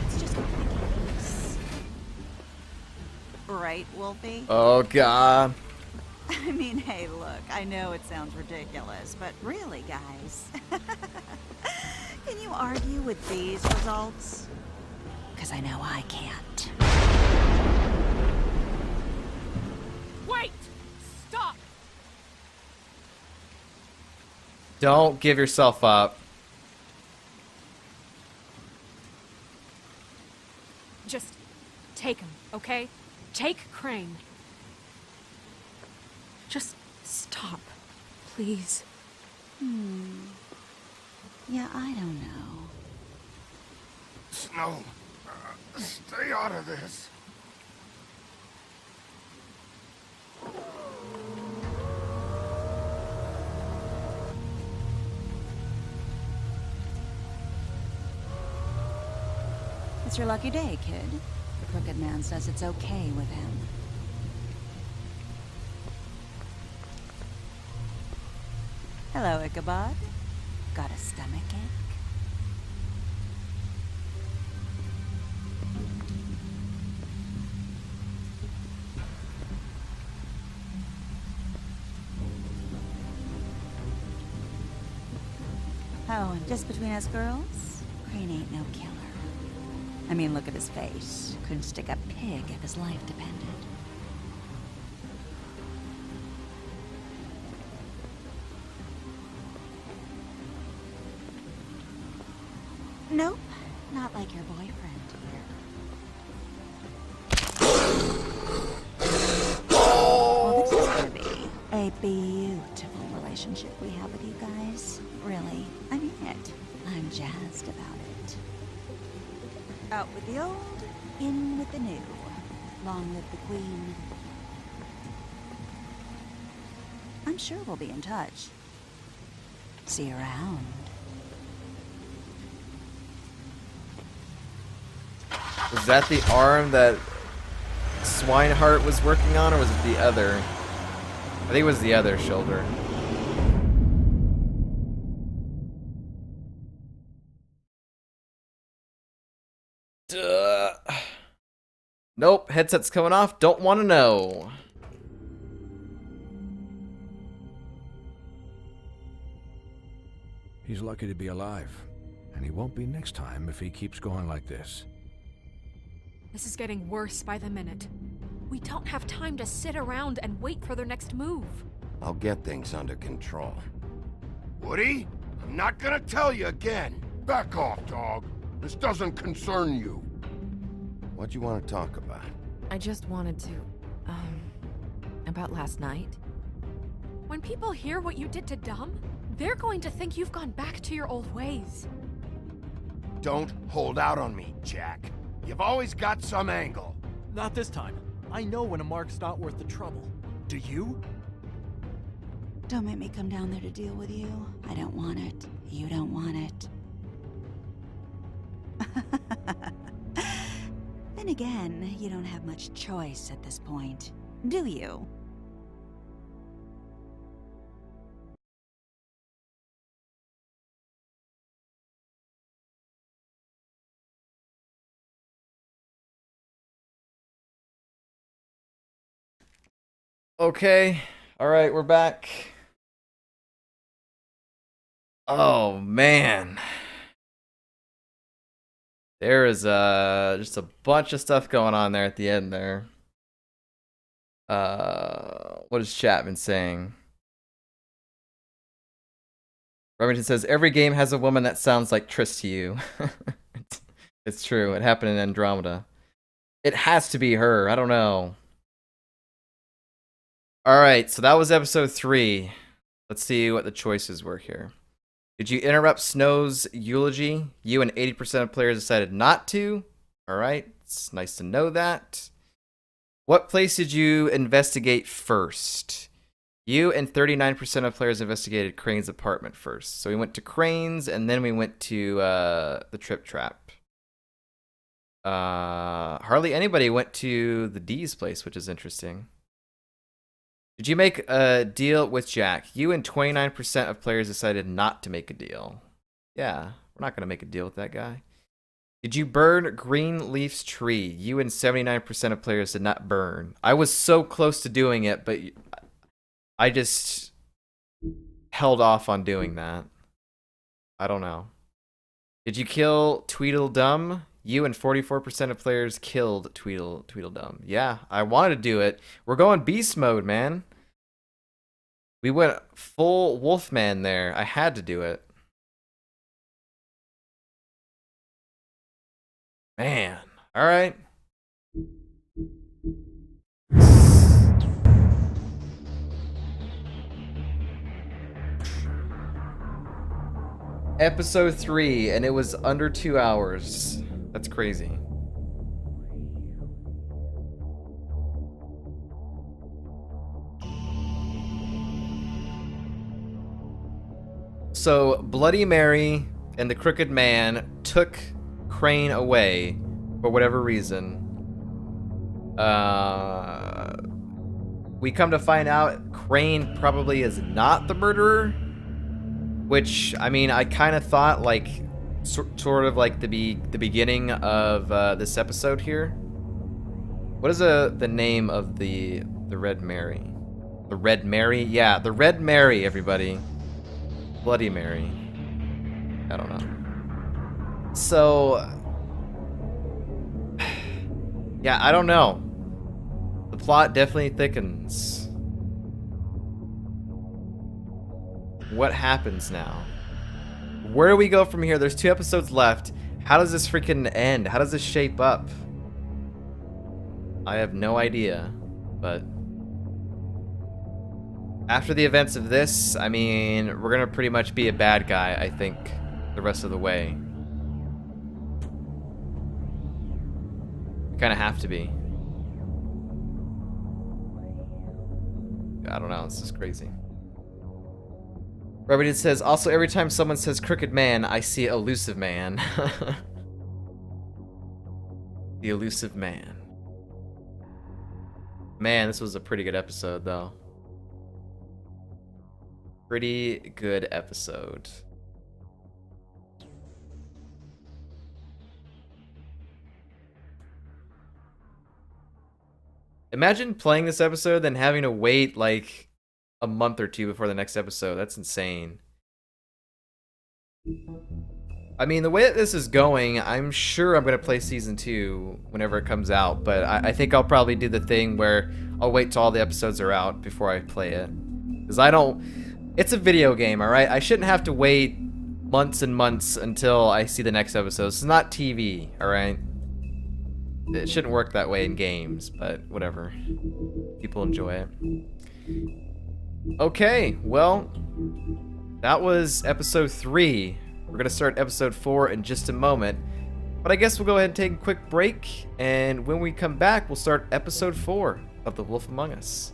it's just not the case. Right, Wolfie? Oh, God. I mean, hey, look, I know it sounds ridiculous, but really, guys, can you argue with these results? Because I know I can't. Wait! Stop! Don't give yourself up. Just take him, okay? Take Crane. Just stop, please. Yeah, I don't know. Snow, stay out of this. It's your lucky day, kid. The Crooked Man says it's okay with him. Hello, Ichabod. Got a stomachache? Oh, and just between us girls, Crane ain't no killer. I mean, look at his face. Couldn't stick a pig if his life depended. Nope, not like your boyfriend here. Well, this is gonna be a beautiful relationship we have with you guys. Really, I mean it. I'm jazzed about it. Out with the old, in with the new. Long live the Queen. I'm sure we'll be in touch. See you around. Was that the arm that Swinehart was working on, or was it the other? I think it was the other shoulder. Duh. Nope, headset's coming off. Don't want to know. He's lucky to be alive, and he won't be next time if he keeps going like this. This is getting worse by the minute. We don't have time to sit around and wait for their next move. I'll get things under control. Woody, I'm not gonna tell you again. Back off, dog. This doesn't concern you. What do you want to talk about? I just wanted to, about last night. When people hear what you did to Dum, they're going to think you've gone back to your old ways. Don't hold out on me, Jack. You've always got some angle. Not this time. I know when a mark's not worth the trouble. Do you? Don't make me come down there to deal with you. I don't want it. You don't want it. Then again, you don't have much choice at this point, do you? Okay. Alright, we're back. Oh, man. There is just a bunch of stuff going on there at the end there. What is Chapman saying? Remington says, every game has a woman that sounds like Triss to you. It's true. It happened in Andromeda. It has to be her. I don't know. Alright, so that was episode 3. Let's see what the choices were here. Did you interrupt Snow's eulogy? You and 80% of players decided not to. Alright, it's nice to know that. What place did you investigate first? You and 39% of players investigated Crane's apartment first. So we went to Crane's, and then we went to the Trip Trap. Hardly anybody went to the D's place, which is interesting. Did you make a deal with Jack? You and 29% of players decided not to make a deal. Yeah, we're not going to make a deal with that guy. Did you burn Greenleaf's tree? You and 79% of players did not burn. I was so close to doing it, but I just held off on doing that. I don't know. Did you kill Tweedledum? You and 44% of players killed Tweedledum. Yeah, I wanted to do it. We're going beast mode, man. We went full Wolfman there. I had to do it. Man. All right. Episode 3, and it was under 2 hours. That's crazy. So, Bloody Mary and the Crooked Man took Crane away for whatever reason. We come to find out Crane probably is not the murderer. Which, I mean, I kind of thought, like, sort of like the beginning of this episode here. What is the name of the Red Mary? The Red Mary? Yeah, the Red Mary, everybody. Bloody Mary. I don't know. So, yeah, I don't know. The plot definitely thickens. What happens now? Where do we go from here? There's 2 episodes left. How does this freaking end? How does this shape up? I have no idea, but after the events of this, I mean, we're gonna pretty much be a bad guy, I think, the rest of the way. We kind of have to be. I don't know, this is crazy. Robert says, also every time someone says crooked man, I see elusive man. The elusive man. Man, this was a pretty good episode, though. Pretty good episode. Imagine playing this episode, then having to wait, like, a month or 2 before the next episode. That's insane. I mean, the way that this is going, I'm sure I'm going to play Season 2 whenever it comes out, but I think I'll probably do the thing where I'll wait till all the episodes are out before I play it. Because I don't... It's a video game, alright? I shouldn't have to wait months and months until I see the next episode. It's not TV, alright? It shouldn't work that way in games, but whatever. People enjoy it. Okay, well, that was episode 3. We're going to start episode 4 in just a moment. But I guess we'll go ahead and take a quick break. And when we come back, we'll start episode 4 of The Wolf Among Us.